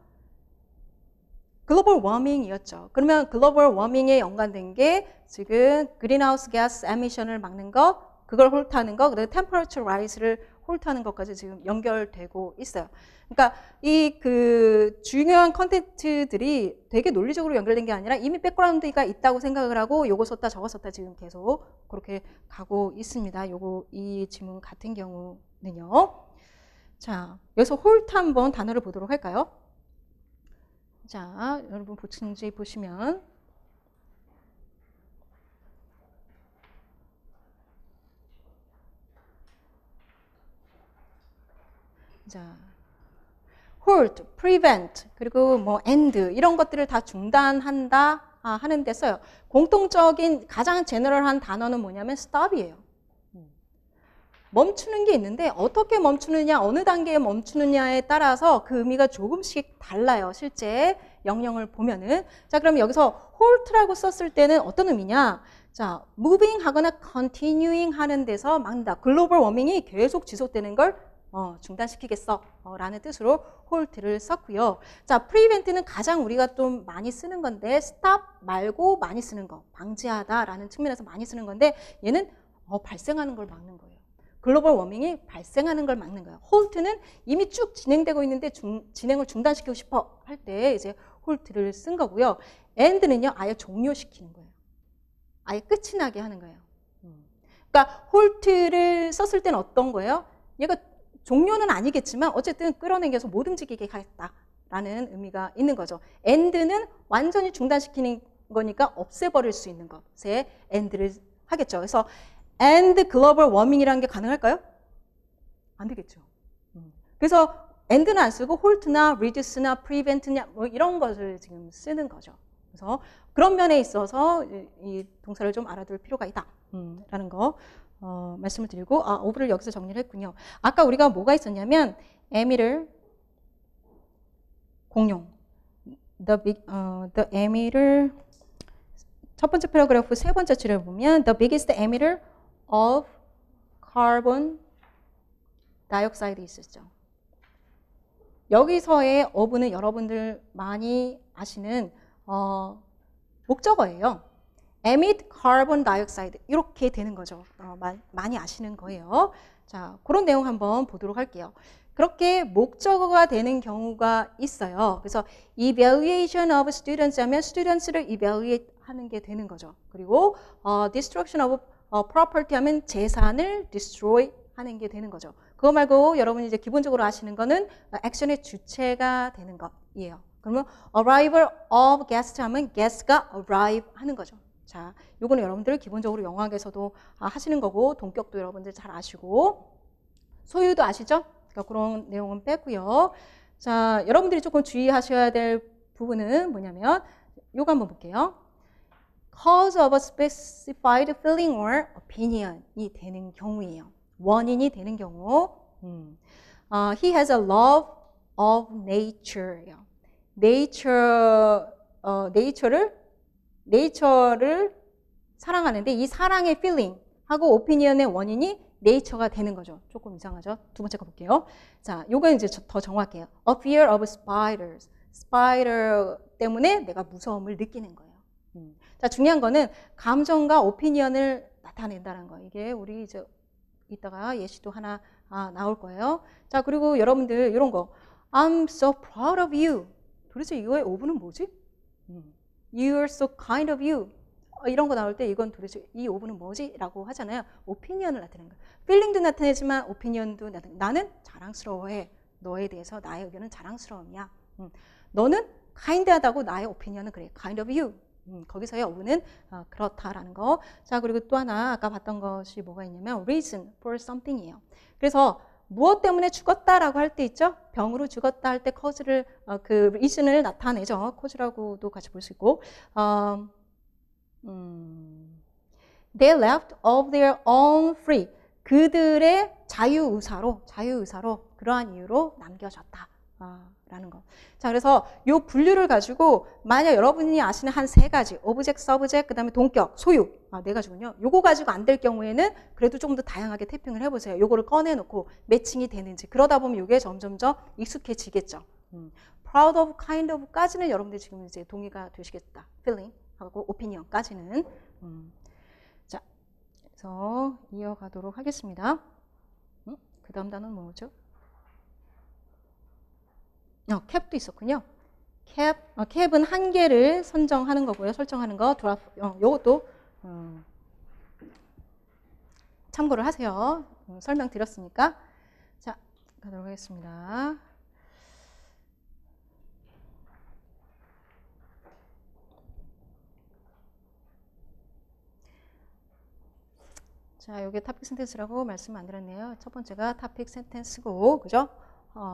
글로벌 워밍이었죠. 그러면 글로벌 워밍에 연관된 게 지금 그린하우스 가스 에미션을 막는 거, 그걸 홀트하는 거, 그다음에 템퍼러처 라이즈를 홀트하는 것까지 지금 연결되고 있어요. 그러니까 이 그 중요한 컨텐츠들이 되게 논리적으로 연결된 게 아니라 이미 백그라운드가 있다고 생각을 하고 요거 썼다 저거 썼다 지금 계속 그렇게 가고 있습니다. 이 지문 같은 경우는요. 자, 여기서 홀트 한번 단어를 보도록 할까요? 자, 여러분 보충지 보시면 자, hold, prevent, 그리고 뭐 end 이런 것들을 다 중단한다 하는 데 써요. 공통적인 가장 제너럴한 단어는 뭐냐면 stop이에요. 멈추는 게 있는데 어떻게 멈추느냐, 어느 단계에 멈추느냐에 따라서 그 의미가 조금씩 달라요. 실제 영역을 보면은. 자, 그럼 여기서 halt라고 썼을 때는 어떤 의미냐? 자, moving 하거나 continuing 하는 데서 막는다. 글로벌 워밍이 계속 지속되는 걸 중단시키겠어 라는 뜻으로 halt를 썼고요. 자, prevent는 가장 우리가 좀 많이 쓰는 건데 stop 말고 많이 쓰는 거, 방지하다 라는 측면에서 많이 쓰는 건데 얘는 발생하는 걸 막는 거예요. 글로벌 워밍이 발생하는 걸 막는 거예요. halt는 이미 쭉 진행되고 있는데 진행을 중단시키고 싶어 할 때 이제 halt를 쓴 거고요. end는요, 아예 종료시키는 거예요. 아예 끝이 나게 하는 거예요. 그러니까 halt를 썼을 때는 어떤 거예요? 얘가 종료는 아니겠지만 어쨌든 끌어당겨서 못 움직이게 하겠다라는 의미가 있는 거죠. end는 완전히 중단시키는 거니까 없애버릴 수 있는 것에 end를 하겠죠. 그래서 end global warming이라는 게 가능할까요? 안 되겠죠. 그래서 end는 안 쓰고 halt나 reduce나 prevent냐 뭐 이런 것을 지금 쓰는 거죠. 그래서 그런 면에 있어서 이 동사를 좀 알아둘 필요가 있다 라는 거 말씀을 드리고 오브를 여기서 정리를 했군요. 아까 우리가 뭐가 있었냐면 emitter 공용 the emitter 첫 번째 패러그래프 세 번째 줄을 보면 the biggest emitter of carbon dioxide 있었죠. 여기서의 of는 여러분들 많이 아시는 목적어예요. emit carbon dioxide 이렇게 되는 거죠. 많이 아시는 거예요. 자, 그런 내용 한번 보도록 할게요. 그렇게 목적어가 되는 경우가 있어요. 그래서 evaluation of students 하면 students를 evaluate 하는 게 되는 거죠. 그리고 destruction of property 하면 재산을 destroy 하는 게 되는 거죠. 그거 말고 여러분이 이제 기본적으로 아시는 거는 액션의 주체가 되는 것이에요. 그러면 arrival of guest 하면 guest가 arrive 하는 거죠. 자, 요거는 여러분들 기본적으로 영어학에서도 하시는 거고 동격도 여러분들 잘 아시고 소유도 아시죠? 그러니까 그런 내용은 빼고요. 자, 여러분들이 조금 주의하셔야 될 부분은 뭐냐면 요거 한번 볼게요. cause of a specified feeling or opinion이 되는 경우예요. 원인이 되는 경우. He has a love of nature. nature를 사랑하는데 이 사랑의 feeling 하고 opinion의 원인이 nature가 되는 거죠. 조금 이상하죠? 두 번째 거 볼게요. 자, 요건 이제 더 정확해요. A fear of spiders. spider 때문에 내가 무서움을 느끼는 거예요. 자, 중요한 거는 감정과 opinion을 나타낸다는 거. 이게 우리 이제 이따가 예시도 하나 나올 거예요. 자, 그리고 여러분들 이런 거. I'm so proud of you. 도대체 이거의 오브는 뭐지? You're so kind of you. 이런 거 나올 때 이건 도대체 이 오브는 뭐지? 라고 하잖아요. 오피니언을 나타내는 거예요. 필링도 나타내지만 오피니언도 나타내. 나는 자랑스러워해. 너에 대해서 나의 의견은 자랑스러움이야. 너는 kind하다고 나의 오피니언은 그래. kind of you. 거기서의 오브는 그렇다라는 거. 자, 그리고 또 하나 아까 봤던 것이 뭐가 있냐면 reason for something이에요. 그래서 무엇 때문에 죽었다라고 할 때 있죠? 병으로 죽었다 할 때 cause를 그 reason을 나타내죠. cause라고도 같이 볼 수 있고. They left of their own free. 그들의 자유의사로 그러한 이유로 남겨졌다. 라는 거. 자, 그래서 요 분류를 가지고 만약 여러분이 아시는 한 세 가지, 오브젝트, 서브젝트, 그 다음에 동격, 소유, 네 가지군요. 요거 가지고 안 될 경우에는 그래도 조금 더 다양하게 태핑을 해보세요. 요거를 꺼내놓고 매칭이 되는지. 그러다 보면 요게 점점 더 익숙해지겠죠. proud of, kind of 까지는 여러분들 지금 이제 동의가 되시겠다. feeling 하고 opinion까지는. 자, 그래서 이어가도록 하겠습니다. 그 다음 단어는 뭐죠? 캡도 있었군요. 캡은 한계를 선정하는 거고요. 설정하는 거. 요것도 참고를 하세요. 설명드렸으니까. 자, 가도록 하겠습니다. 자, 요게 토픽 센텐스라고 말씀 안 드렸네요. 첫 번째가 토픽 센텐스고, 그죠?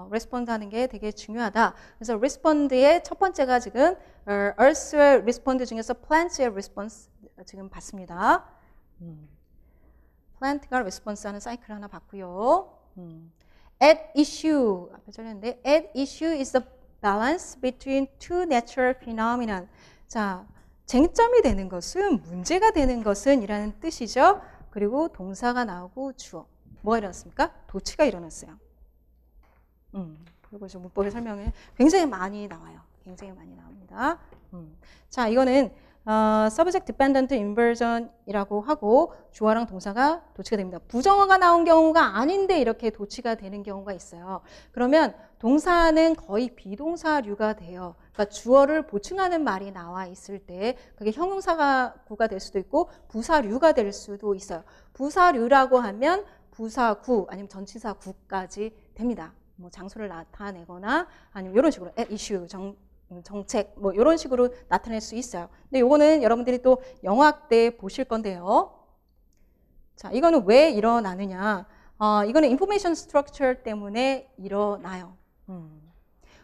respond 하는 게 되게 중요하다. 그래서 respond의 첫 번째가 지금 earth의 respond 중에서 plant의 response 지금 봤습니다. plant가 response 하는 사이클 하나 봤고요. at issue 앞에 적었는데 at issue is the balance between two natural phenomenon. 자, 쟁점이 되는 것은 문제가 되는 것은 이라는 뜻이죠. 그리고 동사가 나오고 주어. 뭐가 일어났습니까? 도치가 일어났어요. 그리고 문법의 설명에 굉장히 많이 나와요. 굉장히 많이 나옵니다. 자, 이거는 subject dependent inversion이라고 하고 주어랑 동사가 도치가 됩니다. 부정어가 나온 경우가 아닌데 이렇게 도치가 되는 경우가 있어요. 그러면 동사는 거의 비동사류가 돼요. 그러니까 주어를 보충하는 말이 나와 있을 때 그게 형용사구가 될 수도 있고 부사류가 될 수도 있어요. 부사류라고 하면 부사구 아니면 전치사구까지 됩니다. 뭐 장소를 나타내거나 아니면 이런 식으로 at issue, 정책 뭐 이런 식으로 나타낼 수 있어요. 근데 요거는 여러분들이 또 영어학 때 보실 건데요. 자, 이거는 왜 일어나느냐? 이거는 information structure 때문에 일어나요.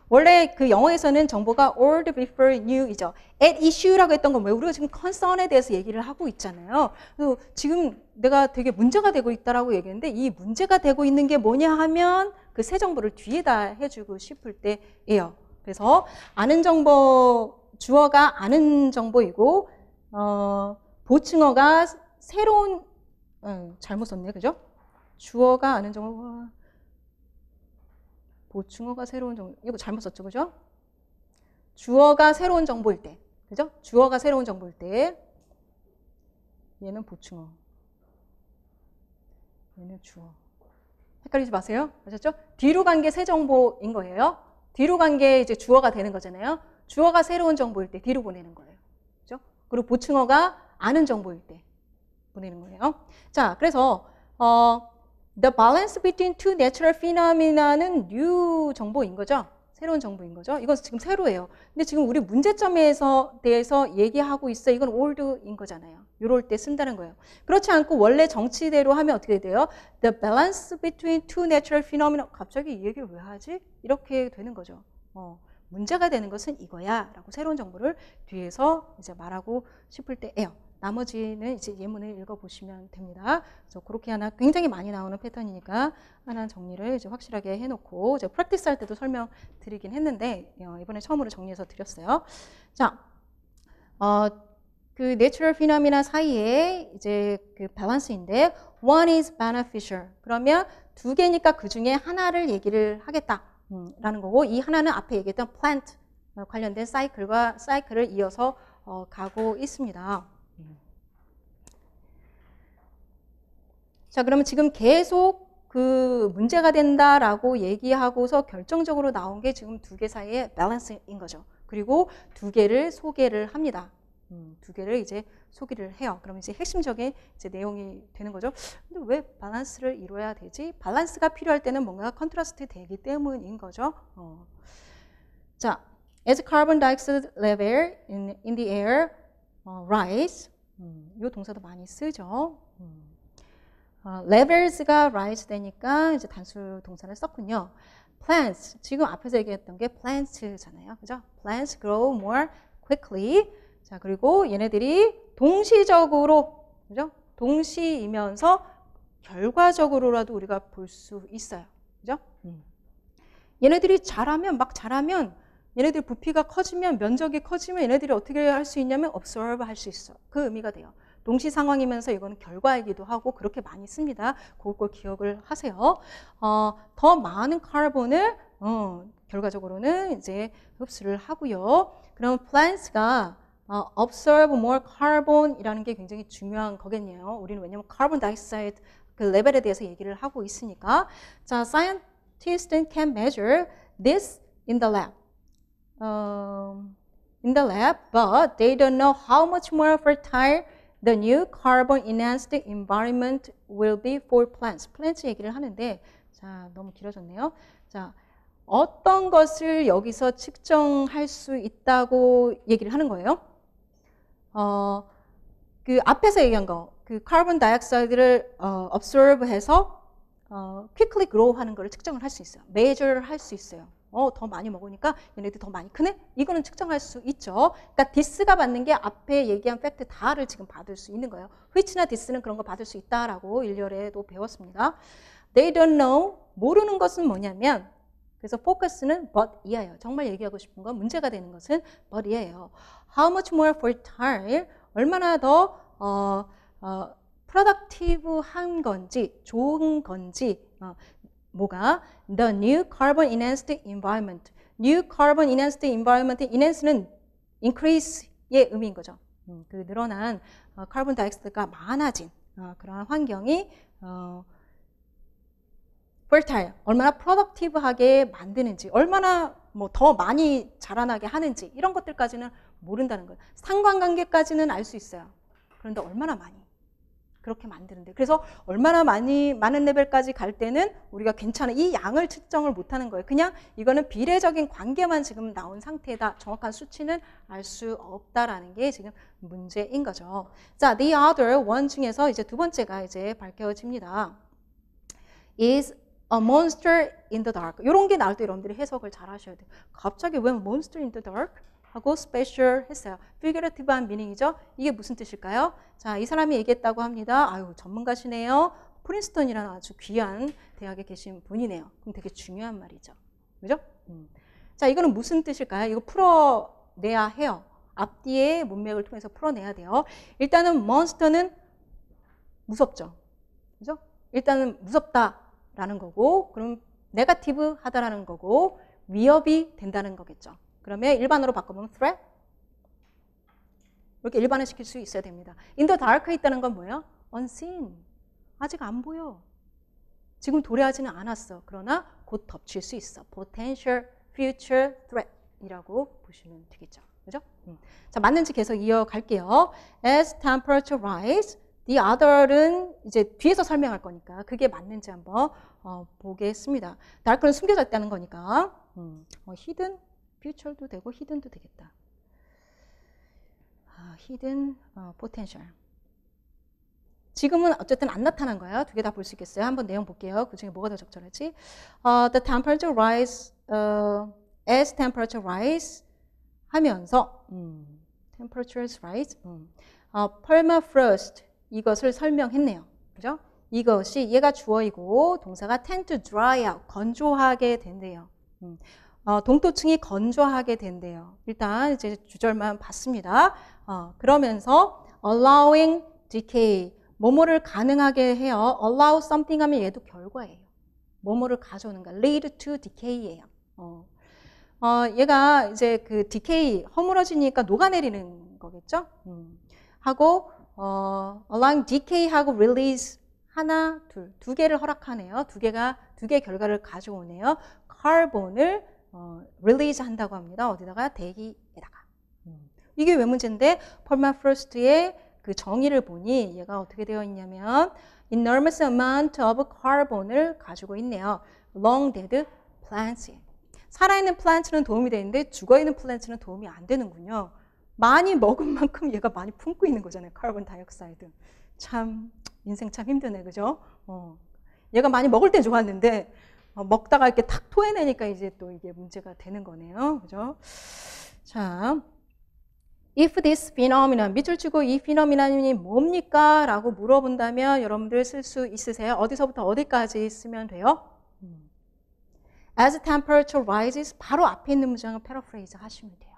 원래 그 영어에서는 정보가 old before new이죠. at issue라고 했던 건 뭐예요? 우리가 지금 concern에 대해서 얘기를 하고 있잖아요. 그래서 지금 내가 되게 문제가 되고 있다라고 얘기했는데 이 문제가 되고 있는 게 뭐냐 하면 그 새 정보를 뒤에다 해주고 싶을 때예요. 그래서 아는 정보, 주어가 아는 정보이고 보충어가 새로운 잘못 썼네, 그죠? 주어가 아는 정보, 보충어가 새로운 정보, 이거 잘못 썼죠, 그죠? 주어가 새로운 정보일 때, 그죠? 주어가 새로운 정보일 때, 얘는 보충어, 얘는 주어. 헷갈리지 마세요. 아셨죠? 뒤로 간 게 새 정보인 거예요. 뒤로 간 게 이제 주어가 되는 거잖아요. 주어가 새로운 정보일 때 뒤로 보내는 거예요. 그죠? 그리고 보충어가 아는 정보일 때 보내는 거예요. 자, 그래서 the balance between two natural phenomena는 new 정보인 거죠. 새로운 정보인 거죠. 이건 지금 새로예요. 근데 지금 우리 문제점에 대해서 얘기하고 있어. 이건 old인 거잖아요. 이럴 때 쓴다는 거예요. 그렇지 않고 원래 정치대로 하면 어떻게 돼요? The balance between two natural phenomena. 갑자기 이 얘기를 왜 하지? 이렇게 되는 거죠. 문제가 되는 것은 이거야 라고 새로운 정보를 뒤에서 이제 말하고 싶을 때예요. 나머지는 이제 예문을 읽어보시면 됩니다. 그래서 그렇게 하나 굉장히 많이 나오는 패턴이니까 하나 정리를 이제 확실하게 해놓고 제가 프랙티스 할 때도 설명드리긴 했는데 이번에 처음으로 정리해서 드렸어요. 자, 그 내추럴 피노미나 사이에 이제 그 밸런스인데 one is beneficial. 그러면 두 개니까 그 중에 하나를 얘기를 하겠다. 라는 거고 이 하나는 앞에 얘기했던 plant 관련된 사이클을 이어서 가고 있습니다. 자, 그러면 지금 계속 그 문제가 된다라고 얘기하고서 결정적으로 나온 게 지금 두 개 사이의 밸런스인 거죠. 그리고 두 개를 소개를 합니다. 두 개를 이제 소개를 해요. 그럼 이제 핵심적인 이제 내용이 되는 거죠. 근데 왜 밸런스를 이루어야 되지? 밸런스가 필요할 때는 뭔가 컨트라스트 되기 때문인 거죠. 자, as carbon dioxide level in the air rise, 이 동사도 많이 쓰죠. levels가 rise 되니까 이제 단수 동사를 썼군요. plants, 지금 앞에서 얘기했던 게 plants잖아요. 그죠? plants grow more quickly. 자, 그리고 얘네들이 동시적으로, 그죠? 동시이면서 결과적으로라도 우리가 볼 수 있어요. 그죠? 얘네들이 막 자라면, 얘네들 부피가 커지면, 면적이 커지면 얘네들이 어떻게 할 수 있냐면 observe 할 수 있어. 그 의미가 돼요. 동시 상황이면서 이거는 결과이기도 하고 그렇게 많이 씁니다. 그걸 기억을 하세요. 더 많은 카본을 결과적으로는 이제 흡수를 하고요. 그럼 plants가 observe more carbon이라는 게 굉장히 중요한 거겠네요. 우리는 왜냐면 carbon dioxide 그 레벨에 대해서 얘기를 하고 있으니까. 자, scientists can measure this in the lab. But they don't know how much more fertile the new carbon enhanced environment will be for plants. plants 얘기를 하는데, 자, 너무 길어졌네요. 자, 어떤 것을 여기서 측정할 수 있다고 얘기를 하는 거예요? 그 앞에서 얘기한 거, 그 카본 다이옥사이드를 observe 해서 quickly grow 하는 거를 측정을 할 수 있어요. measure 할 수 있어요. 더 많이 먹으니까 얘네들 더 많이 크네? 이거는 측정할 수 있죠. 그러니까 this가 받는 게 앞에 얘기한 팩트 다를 지금 받을 수 있는 거예요. which나 this는 그런 거 받을 수 있다라고 1열에도 배웠습니다. They don't know, 모르는 것은 뭐냐면, 그래서 focus는 but 이하예요. 정말 얘기하고 싶은 건 문제가 되는 것은 but 이하예요. How much more fertile, 얼마나 더 productive한 건지, 좋은 건지, 뭐가 the new carbon enhanced environment. new carbon enhanced environment, enhance는 increase의 의미인 거죠. 그 늘어난 카본 다이옥사이드가 많아진 그런 환경이 fertile, 얼마나 productive하게 만드는지, 얼마나 뭐 더 많이 자라나게 하는지 이런 것들까지는 모른다는 거예요. 상관관계까지는 알 수 있어요. 그런데 얼마나 많이 그렇게 만드는데, 그래서 얼마나 많은 레벨까지 갈 때는 우리가 괜찮은 이 양을 측정을 못하는 거예요. 그냥 이거는 비례적인 관계만 지금 나온 상태다. 정확한 수치는 알 수 없다라는 게 지금 문제인 거죠. 자, the other one 중에서 이제 두 번째가 이제 밝혀집니다. is a monster in the dark. 이런 게 나올 때 여러분들이 해석을 잘 하셔야 돼요. 갑자기 왜 monster in the dark? 하고 special 했어요. figurative한 미닝이죠. 이게 무슨 뜻일까요? 자, 이 사람이 얘기했다고 합니다. 아유, 전문가시네요. 프린스턴이라는 아주 귀한 대학에 계신 분이네요. 그럼 되게 중요한 말이죠. 그죠? 자, 이거는 무슨 뜻일까요? 이거 풀어내야 해요. 앞뒤의 문맥을 통해서 풀어내야 돼요. 일단은 monster는 무섭죠. 그죠? 일단은 무섭다라는 거고, 그럼 네거티브 하다라는 거고, 위협이 된다는 거겠죠. 그러면 일반어로 바꿔보면 threat? 이렇게 일반화시킬 수 있어야 됩니다. in the dark에 있다는 건 뭐예요? unseen. 아직 안 보여. 지금 도래하지는 않았어. 그러나 곧 덮칠 수 있어. potential future threat 이라고 보시면 되겠죠. 그죠? 자, 맞는지 계속 이어갈게요. as temperature rise, the other는 이제 뒤에서 설명할 거니까 그게 맞는지 한번 보겠습니다. dark는 숨겨져 있다는 거니까 hidden future도 되고 hidden도 되겠다. hidden potential. 지금은 어쨌든 안 나타난 거예요. 두 개 다 볼 수 있겠어요? 한번 내용 볼게요. 그 중에 뭐가 더 적절하지? The temperature rise, as temperature rise 하면서 temperatures rise. permafrost 이것을 설명했네요. 그죠? 이것이 얘가 주어이고 동사가 tend to dry out 건조하게 된대요. 동토층이 건조하게 된대요. 일단 이제 주절만 봤습니다. 그러면서 allowing decay 뭐뭐를 가능하게 해요. allow something 하면 얘도 결과예요. 뭐뭐를 가져오는 거 lead to decay예요. 얘가 이제 그 decay 허물어지니까 녹아내리는 거겠죠. 하고 allowing decay하고 release 하나, 두 개를 허락하네요. 두 개 결과를 가져오네요. 카본을 release 한다고 합니다. 어디다가? 대기에다가. 이게 왜 문제인데 permafrost의 그 정의를 보니 얘가 어떻게 되어 있냐면 enormous amount of carbon을 가지고 있네요. long dead plants. 살아있는 플란트는 도움이 되는데 죽어있는 플란트는 도움이 안 되는군요. 많이 먹은 만큼 얘가 많이 품고 있는 거잖아요. 카본 다이옥사이드. 참 인생 참 힘드네, 그죠? 얘가 많이 먹을 땐 좋았는데 먹다가 이렇게 탁 토해내니까 이제 또 이게 문제가 되는 거네요, 그죠? 자, if this phenomenon 밑줄 치고 이 phenomenon이 뭡니까? 라고 물어본다면 여러분들 쓸 수 있으세요? 어디서부터 어디까지 쓰면 돼요? As temperature rises 바로 앞에 있는 문장을 패러프레이즈 하시면 돼요.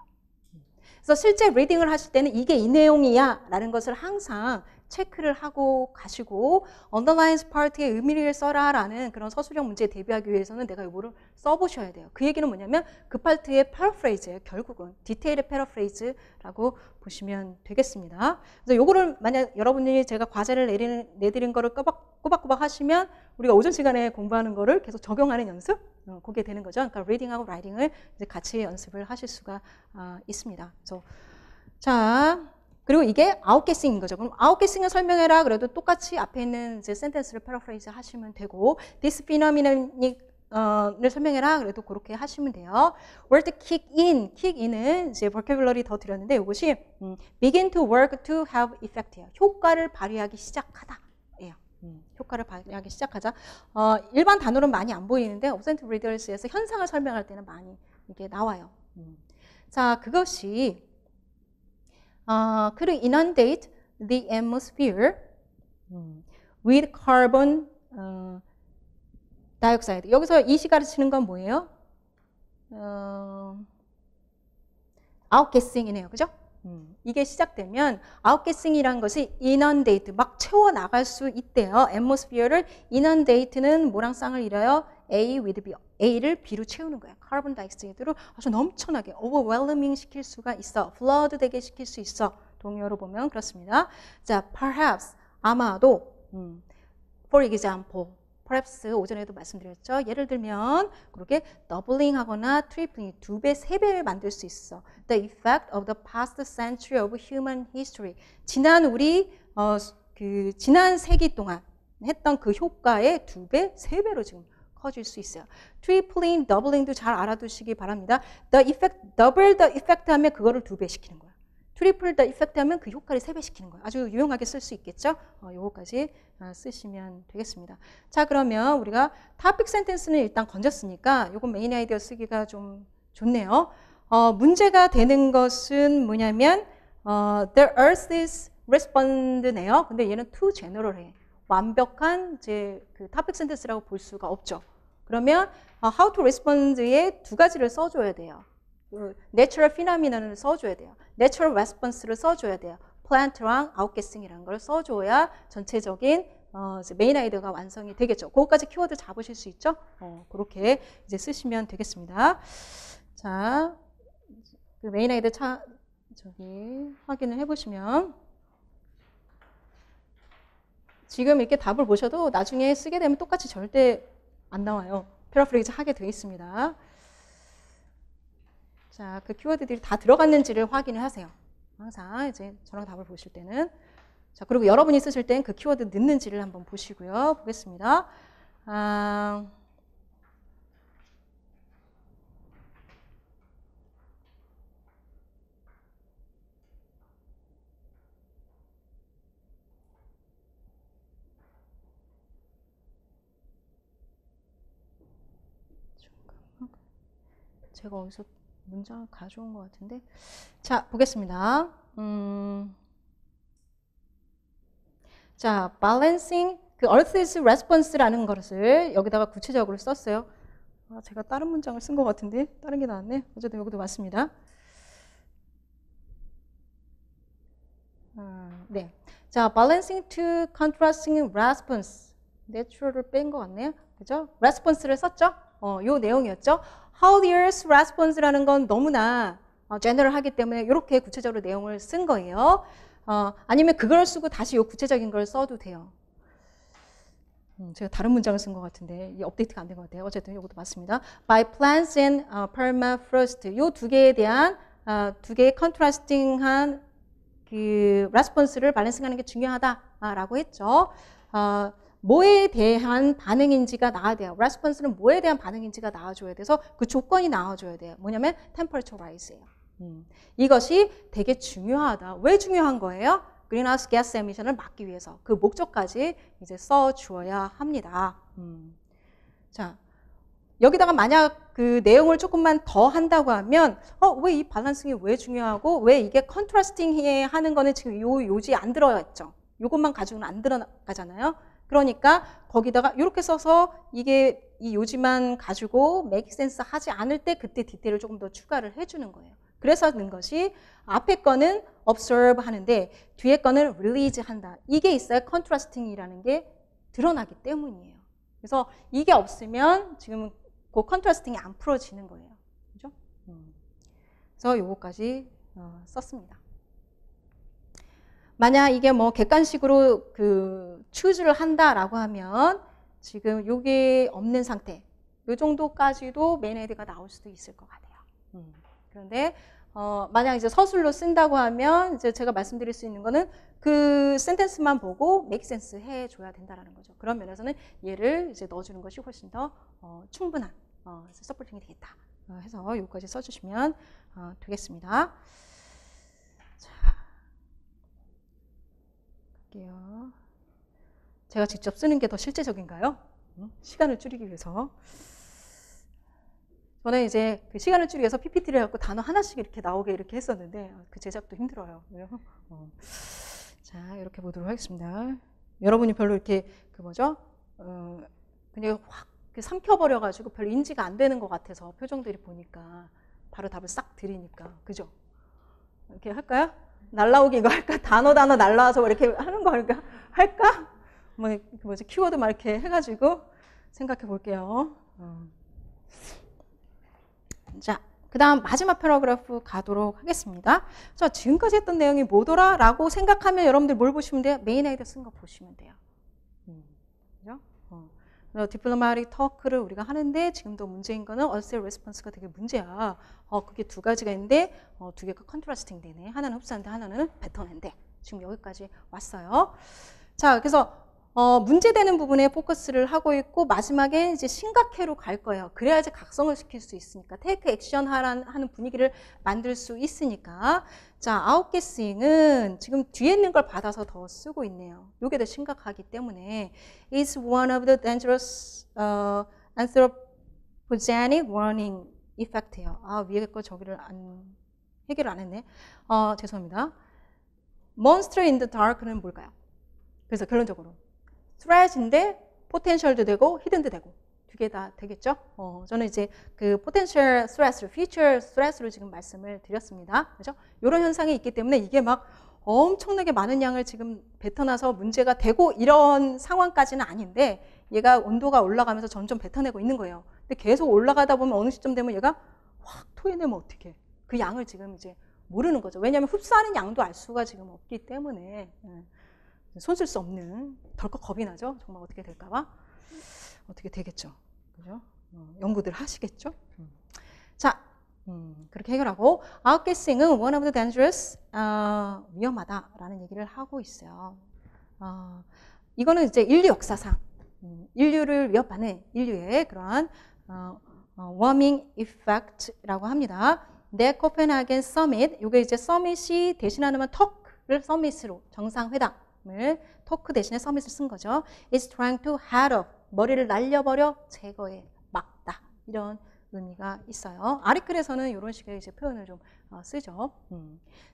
그래서 실제 리딩을 하실 때는 이게 이 내용이야 라는 것을 항상 체크를 하고 가시고 underlines part의 의미를 써라 라는 그런 서술형 문제에 대비하기 위해서는 내가 이거를 써보셔야 돼요. 그 얘기는 뭐냐면 그 파트의 패러프레이즈예요. 결국은 디테일의 패러프레이즈라고 보시면 되겠습니다. 그래서 요거를 만약 여러분이 제가 과제를 내드린 거를 꼬박꼬박 하시면 우리가 오전 시간에 공부하는 거를 계속 적용하는 연습? 그게 되는 거죠. 그러니까 리딩하고 라이팅을 이제 같이 연습을 하실 수가 있습니다. 그래서 자, 그리고 이게 아웃게싱인 거죠. 그럼 아웃게싱을 설명해라. 그래도 똑같이 앞에 있는 이제 센텐스를 패러프레이즈 하시면 되고, this phenomenon을 설명해라. 그래도 그렇게 하시면 돼요. word kick in은 이제 vocabulary 더 드렸는데 이것이 begin to work to have effect예요. 효과를 발휘하기 시작하다. 효과를 발휘하기 시작하자. 일반 단어는 많이 안 보이는데 absent readers에서 현상을 설명할 때는 많이 이게 나와요. 자, 그것이 그리고 inundate the atmosphere with carbon dioxide. 여기서 이 시 가르치는 건 뭐예요? outgassing이네요. 그죠? 이게 시작되면 outgassing이란 것이 inundate, 막 채워나갈 수 있대요. atmosphere를 inundate는 뭐랑 쌍을 이뤄요? A with B. A를 B로 채우는 거예요. 카본 다이옥사이드로 아주 넘쳐나게 overwhelming 시킬 수가 있어. flood 되게 시킬 수 있어. 동의어로 보면 그렇습니다. 자, perhaps, 아마도 for example, perhaps 오전에도 말씀드렸죠. 예를 들면 그렇게 doubling 하거나 tripling, 2배, 3배 만들 수 있어. The effect of the past century of human history. 지난 지난 세기 동안 했던 그 효과의 2배, 3배로 지금 커질 수 있어요. tripling, doubling도 잘 알아두시기 바랍니다. The effect, double the effect 하면 그거를 2배 시키는 거예요. 트리플 더 이펙트 하면 그 효과를 3배 시키는 거예요. 아주 유용하게 쓸 수 있겠죠? 요거까지 쓰시면 되겠습니다. 자, 그러면 우리가 topic sentence는 일단 건졌으니까 요건 메인 아이디어 쓰기가 좀 좋네요. 문제가 되는 것은 뭐냐면 the earth is respond네요. 근데 얘는 too general해. 완벽한 이제 그 topic sentence라고 볼 수가 없죠. 그러면 how to respond의 두 가지를 써줘야 돼요. 내추럴 피노미넌을 써줘야 돼요. 내추럴 레스폰스를 써줘야 돼요. 플랜트랑 아웃게싱이라는 걸 써줘야 전체적인 메인 아이디어가 완성이 되겠죠. 그것까지 키워드 잡으실 수 있죠? 그렇게 이제 쓰시면 되겠습니다. 자, 그 메인 아이디어 확인을 해보시면 지금 이렇게 답을 보셔도 나중에 쓰게 되면 똑같이 절대 안 나와요. 패러프레이즈 하게 되어 있습니다. 자, 그 키워드들이 다 들어갔는지를 확인을 하세요. 항상 이제 저랑 답을 보실 때는. 자, 그리고 여러분이 쓰실 땐 그 키워드 넣는지를 한번 보시고요. 보겠습니다. 제가 어디서 문장을 가져온 것 같은데. 자, 보겠습니다. 자, balancing 그 Earth's response라는 것을 여기다가 구체적으로 썼어요. 아, 제가 다른 문장을 쓴 것 같은데 다른 게 나왔네. 어쨌든 여기도 맞습니다. 네. 자, balancing to contrasting response. natural을 뺀 것 같네요. 그죠? response를 썼죠? 요 내용이었죠. How the Earth's response라는 건 너무나 general하기 때문에 이렇게 구체적으로 내용을 쓴 거예요. 아니면 그걸 쓰고 다시 요 구체적인 걸 써도 돼요. 제가 다른 문장을 쓴 것 같은데 이 업데이트가 안 된 것 같아요. 어쨌든 이것도 맞습니다. By plants and permafrost. 요 두 개에 대한 두 개의 컨트라스팅한 그 레스폰스를 밸런싱하는 게 중요하다라고 했죠. 뭐에 대한 반응인지가 나와야 돼요. 레스폰스는 뭐에 대한 반응인지가 나와줘야 돼서 그 조건이 나와줘야 돼요. 뭐냐면 temperature rise예요. 이것이 되게 중요하다. 왜 중요한 거예요? greenhouse gas emission을 막기 위해서 그 목적까지 이제 써주어야 합니다. 자, 여기다가 만약 그 내용을 조금만 더 한다고 하면 왜 이 밸런싱이 왜 중요하고 왜 이게 컨트라스팅 하는 거는 지금 요 요지 안 들어갔죠. 요것만 가지고는 안 들어가잖아요. 그러니까 거기다가 이렇게 써서 이게 이 요지만 가지고 make sense 하지 않을 때 그때 디테일을 조금 더 추가를 해주는 거예요. 그래서 넣은 것이 앞에 거는 observe 하는데 뒤에 거는 release 한다. 이게 있어야 컨트라스팅이라는 게 드러나기 때문이에요. 그래서 이게 없으면 지금 그 컨트라스팅이 안 풀어지는 거예요. 그죠? 그래서 요거까지 썼습니다. 만약 이게 뭐 객관식으로 그 choose를 한다라고 하면 지금 요게 없는 상태, 요 정도까지도 메인 헤드가 나올 수도 있을 것 같아요. 그런데 만약 이제 서술로 쓴다고 하면 이제 제가 말씀드릴 수 있는 거는 그 센텐스만 보고 make sense 해줘야 된다라는 거죠. 그런 면에서는 얘를 이제 넣어주는 것이 훨씬 더 충분한 서포팅이 되겠다. 해서 여기까지 써주시면 되겠습니다. 자, 갈게요. 제가 직접 쓰는 게 더 실제적인가요? 시간을 줄이기 위해서. 저는 이제 그 시간을 줄이기 위해서 PPT를 해갖고 단어 하나씩 이렇게 나오게 이렇게 했었는데 그 제작도 힘들어요. 자, 이렇게 보도록 하겠습니다. 여러분이 별로 이렇게 그 뭐죠? 그냥 확 삼켜버려가지고 별로 인지가 안 되는 것 같아서 표정들이 보니까 바로 답을 싹 드리니까 그죠? 이렇게 할까요? 날라오기 이거 할까? 단어 날라와서 이렇게 하는 거 할까? 뭐 뭐지 키워드 막 이렇게 해가지고 생각해 볼게요. 자, 그 다음 마지막 패러그래프 가도록 하겠습니다. 자, 지금까지 했던 내용이 뭐더라? 라고 생각하면 여러분들 뭘 보시면 돼요? 메인 헤드 쓴 거 보시면 돼요. 그죠? 디플로마틱 터크를 우리가 하는데 지금도 문제인 거는 얼셀 레스폰스가 되게 문제야. 그게 두 가지가 있는데 두 개가 컨트라스팅 되네. 하나는 흡사한데 하나는 뱉어낸데. 지금 여기까지 왔어요. 자, 그래서 문제되는 부분에 포커스를 하고 있고 마지막에 이제 심각해로 갈 거예요. 그래야지 각성을 시킬 수 있으니까 테이크 액션 하는 분위기를 만들 수 있으니까. 자, 아웃게싱은 지금 뒤에 있는 걸 받아서 더 쓰고 있네요. 이게 더 심각하기 때문에 is one of the dangerous anthropogenic warning effect예요. 위에 거 저기를 해결을 안 했네. 죄송합니다. monster in the dark는 뭘까요? 그래서 결론적으로 threat인데 potential도 되고 hidden도 되고 두 개 다 되겠죠? 저는 이제 그 potential threats, future threats로 지금 말씀을 드렸습니다. 그죠? 이런 현상이 있기 때문에 이게 막 엄청나게 많은 양을 지금 뱉어놔서 문제가 되고 이런 상황까지는 아닌데 얘가 온도가 올라가면서 점점 뱉어내고 있는 거예요. 근데 계속 올라가다 보면 어느 시점 되면 얘가 확 토해내면 어떡해. 그 양을 지금 이제 모르는 거죠. 왜냐하면 흡수하는 양도 알 수가 지금 없기 때문에 손 쓸 수 없는 덜컥 겁이 나죠. 정말 어떻게 될까봐. 어떻게 되겠죠. 그죠? 연구들 하시겠죠. 자, 그렇게 해결하고 outgassing은 one of the dangerous 위험하다라는 얘기를 하고 있어요. 이거는 이제 인류 역사상 인류를 위협하는 인류의 그러한 warming effect라고 합니다. 네, 코펜하겐 서밋. 이게 이제 서밋이 대신하면 토크를 서밋으로 정상회담을 토크 대신에 서밋을 쓴 거죠. It's trying to head off. 머리를 날려버려 제거해 막다. 이런 의미가 있어요. 아리클에서는 이런 식의 이제 표현을 좀 쓰죠.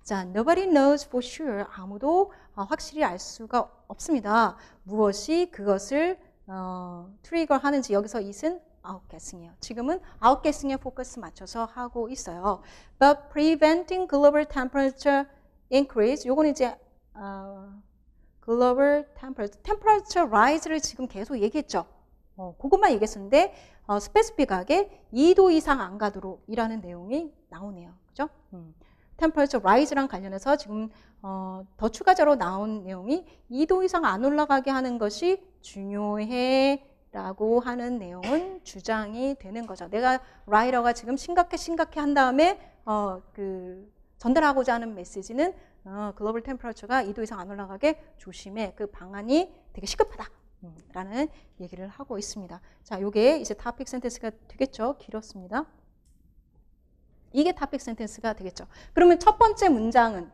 자, nobody knows for sure. 아무도 확실히 알 수가 없습니다. 무엇이 그것을 트리거 하는지. 여기서 it은 outguessing이에요. 지금은 outguessing에 포커스 맞춰서 하고 있어요. But preventing global temperature increase. 요거는 이제 global temperature rise를 지금 계속 얘기했죠. 그것만 얘기했었는데 스페시픽하게 2도 이상 안 가도록 이라는 내용이 나오네요. 그죠? temperature rise랑 관련해서 지금 더 추가적으로 나온 내용이 2도 이상 안 올라가게 하는 것이 중요해 라고 하는 내용은 주장이 되는 거죠. 내가 라이터가 지금 심각해 한 다음에 전달하고자 하는 메시지는 글로벌 템퍼러처가 2도 이상 안 올라가게 조심해. 그 방안이 되게 시급하다. 라는 얘기를 하고 있습니다. 자, 요게 이제 토픽 센텐스가 되겠죠. 길었습니다. 이게 토픽 센텐스가 되겠죠. 그러면 첫 번째 문장은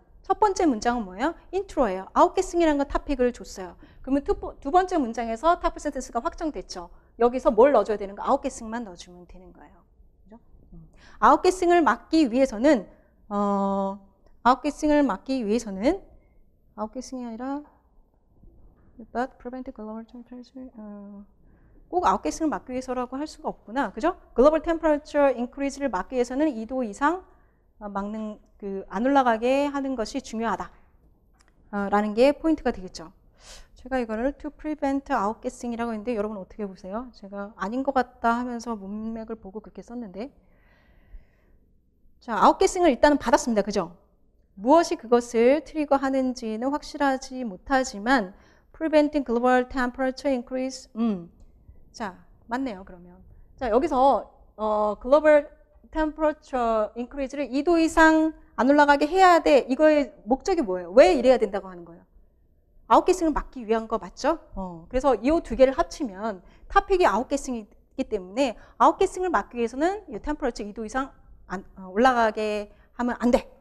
뭐예요? 인트로예요. 아웃게싱이라는 거 토픽을 줬어요. 그러면 두 번째 문장에서 토픽 센텐스가 확정됐죠. 여기서 뭘 넣어줘야 되는 거? 아웃게싱만 넣어주면 되는 거예요. 그죠? 아웃게싱을 막기 위해서는 아웃게싱이 아니라 but prevent global temperature 꼭 아웃게싱을 막기 위해서라고 할 수가 없구나. 그죠? 글로벌 템퍼러처 인크리즈를 막기 위해서는 2도 이상 막는 안 올라가게 하는 것이 중요하다. 라는 게 포인트가 되겠죠. 제가 이거를 to prevent outguessing이라고 했는데 여러분 어떻게 보세요? 제가 아닌 것 같다 하면서 문맥을 보고 그렇게 썼는데 자, outguessing을 일단은 받았습니다. 그죠? 무엇이 그것을 트리거하는지는 확실하지 못하지만 preventing global temperature increase 자, 맞네요. 그러면 자, 여기서 global temperature increase를 2도 이상 안 올라가게 해야 돼. 이거의 목적이 뭐예요? 왜 이래야 된다고 하는 거예요? 아웃게싱을 막기 위한 거 맞죠? 그래서 이 두 개를 합치면 토픽이 아웃게싱이기 때문에 아웃게싱을 막기 위해서는 이 템퍼러처 2도 이상 올라가게 하면 안 돼.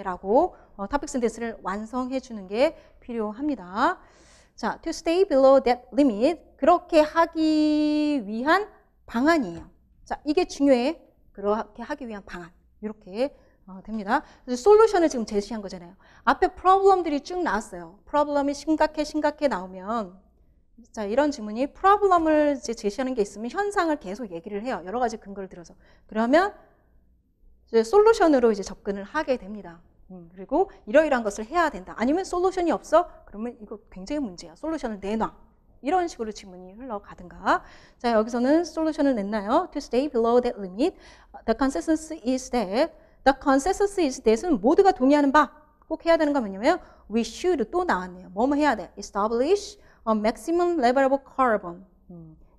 라고 토픽 센텐스를 완성해 주는 게 필요합니다. 자, to stay below that limit. 그렇게 하기 위한 방안이에요. 자, 이게 중요해. 그렇게 하기 위한 방안. 이렇게 됩니다. 그래서 솔루션을 지금 제시한 거잖아요. 앞에 프로블럼들이 쭉 나왔어요. 프로블럼이 심각해 나오면 자, 이런 질문이 프로블럼을 이제 제시하는 게 있으면 현상을 계속 얘기를 해요. 여러 가지 근거를 들어서. 그러면 이제 솔루션으로 이제 접근을 하게 됩니다. 그리고 이러이러한 것을 해야 된다. 아니면 솔루션이 없어? 그러면 이거 굉장히 문제야. 솔루션을 내놔. 이런 식으로 질문이 흘러가든가. 자, 여기서는 솔루션을 냈나요? To stay below that limit, the consensus is that은 모두가 동의하는 바. 꼭 해야 되는 거 뭐냐면 we should 또 나왔네요. 뭐뭐 해야 돼? Establish a maximum level of carbon.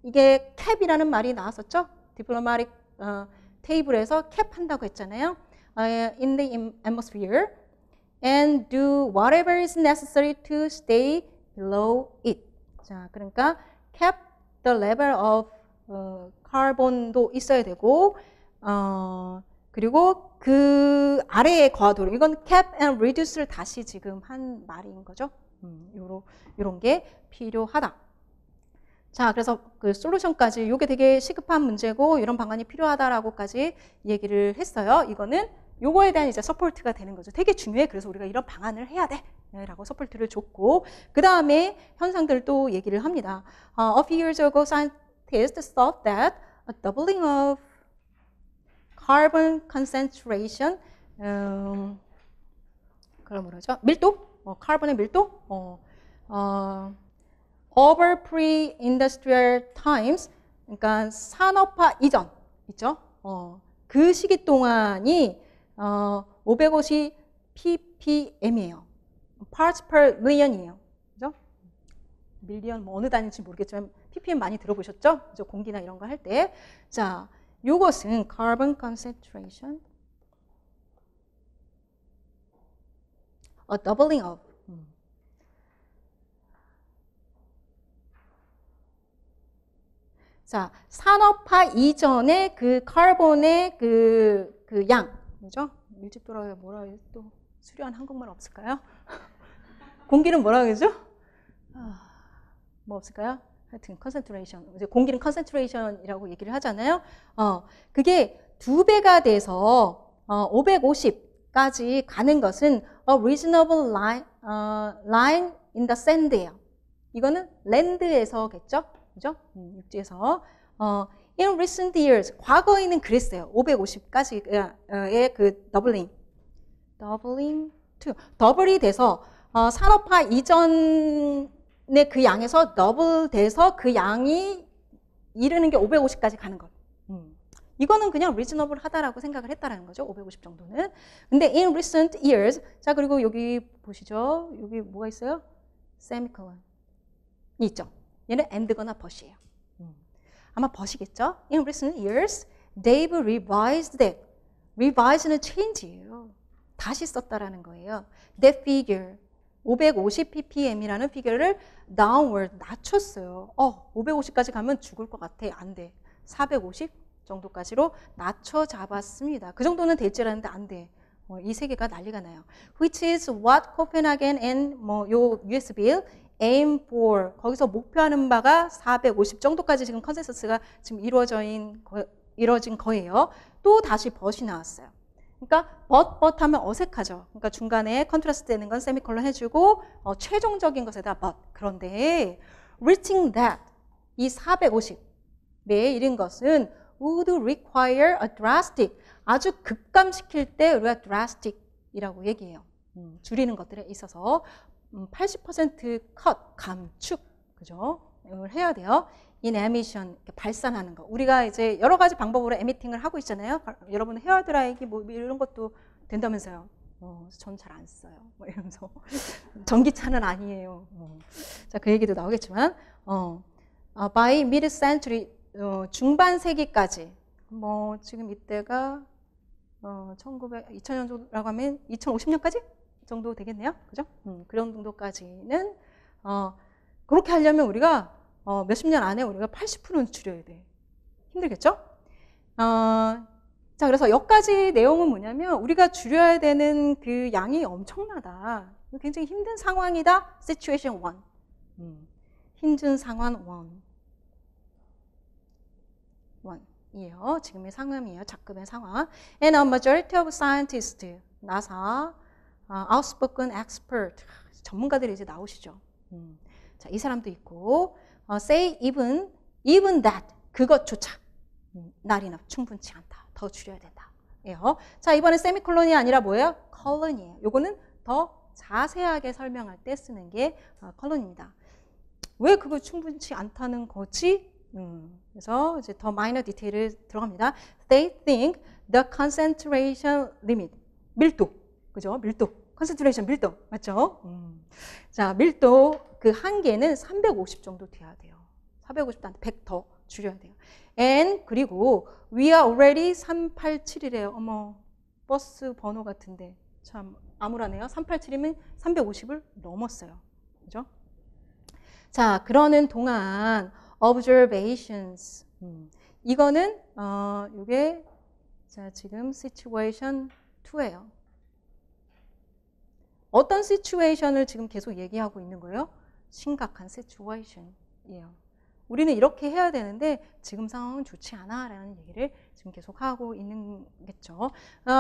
이게 cap이라는 말이 나왔었죠? 디플로마틱 테이블에서 cap 한다고 했잖아요. In the atmosphere and do whatever is necessary to stay below it. 자, 그러니까 cap the level of carbon도 있어야 되고 그리고 그 아래에 거하도록 이건 cap and reduce를 다시 지금 한 말인 거죠. 요런 게 필요하다. 자, 그래서 그 솔루션까지 이게 되게 시급한 문제고 이런 방안이 필요하다라고까지 얘기를 했어요. 이거는 요거에 대한 이제 서포트가 되는 거죠. 되게 중요해. 그래서 우리가 이런 방안을 해야 돼. 라고 서포트를 줬고 그 다음에 현상들도 얘기를 합니다. A few years ago, scientists thought that a doubling of carbon concentration 그럼 뭐라죠? 밀도? 카본의 밀도? over pre-industrial times 그러니까 산업화 이전 있죠? 그 시기 동안이 550 ppm이에요. parts per million이에요. 그죠? 밀리언 뭐 어느 단위인지 모르겠지만 ppm 많이 들어보셨죠? 그죠? 공기나 이런 거 할 때. 자, 요것은 carbon concentration a doubling of 자, 산업화 이전에 그 카본의 그 양, 그죠? 밀집도라 뭐라 또 수려한 한국말 없을까요? 공기는 뭐라 그러죠? 뭐 없을까요? 하여튼 concentration, 이제 공기는 concentration이라고 얘기를 하잖아요. 그게 2배가 돼서 550까지 가는 것은 a reasonable line in the sand예요. 이거는 랜드에서겠죠? 그죠? 육지에서. In recent years, 과거에는 그랬어요. 550까지의 그 더블링 더블이 돼서 산업화 이전의 그 양에서 더블 돼서 그 양이 이르는 게 550까지 가는 것. 이거는 그냥 reasonable 하다라고 생각을 했다라는 거죠. 550 정도는. 근데 in recent years, 자 그리고 여기 보시죠. 여기 뭐가 있어요? semicolon 있죠. 얘는 and거나 but이에요. 아마 but이겠죠. In recent years, they've revised that. revise는 change예요. 다시 썼다라는 거예요. That figure, 550 ppm이라는 피규어를 downward 낮췄어요. 550까지 가면 죽을 것 같아. 안 돼. 450 정도까지로 낮춰 잡았습니다. 그 정도는 될 줄 알았는데 안 돼. 이 세계가 난리가 나요. Which is what Copenhagen and 요 US bill aim for. 거기서 목표하는 바가 450 정도까지 지금 컨센서스가 지금 이루어진 거예요. 또 다시 but이 나왔어요. 그러니까 but 하면 어색하죠. 그러니까 중간에 컨트라스트 되는 건 세미콜론 해주고 최종적인 것에다 but. 그런데 reaching that, 이 450에 이른 것은 would require a drastic, 아주 급감시킬 때 우리가 drastic이라고 얘기해요. 줄이는 것들에 있어서 80% cut, 감축, 그죠? 이걸 해야 돼요. in emission, 발산하는 거. 우리가 이제 여러 가지 방법으로 에미팅을 하고 있잖아요. 여러분 헤어드라이기 뭐 이런 것도 된다면서요. 전 잘 안 써요. 뭐 이러면서 전기차는 아니에요. 자, 그 얘기도 나오겠지만, by mid-century, 중반 세기까지, 뭐 지금 이때가 2000년 정도라고 하면 2050년까지 정도 되겠네요. 그죠? 그런 정도까지는 그렇게 하려면 우리가 몇십 년 안에 우리가 80%는 줄여야 돼. 힘들겠죠? 자, 그래서 여기까지 내용은 뭐냐면 우리가 줄여야 되는 그 양이 엄청나다. 굉장히 힘든 상황이다. Situation 1. 힘든 상황 1이에요. 지금의 상황이에요. 작금의 상황. And a majority of scientists, NASA, outspoken expert, 전문가들이 이제 나오시죠. 자, 이 사람도 있고, say even that, 그것조차 not enough, 충분치 않다. 더 줄여야 된다. 예요. 자, 이번엔 세미콜론이 아니라 뭐예요? 컬런이에요. 요거는 더 자세하게 설명할 때 쓰는 게 컬런입니다. 왜 그거 충분치 않다는 거지? 그래서 이제 더 마이너 디테일을 들어갑니다. They think the concentration limit, 밀도, 그죠? 밀도, concentration 밀도, 맞죠? 자, 밀도 그 한계는 350 정도 돼야 돼요. 450도 100 더 줄여야 돼요. And 그리고 we are already 387이래요. 어머, 버스 번호 같은데 참 암울하네요. 387이면 350을 넘었어요. 그죠? 자, 그러는 동안 observations. 이거는 이게 자, 지금 situation 2예요. 어떤 situation을 지금 계속 얘기하고 있는 거예요? 심각한 situation이에요. 우리는 이렇게 해야 되는데 지금 상황은 좋지 않아 라는 얘기를 지금 계속 하고 있는 겠죠.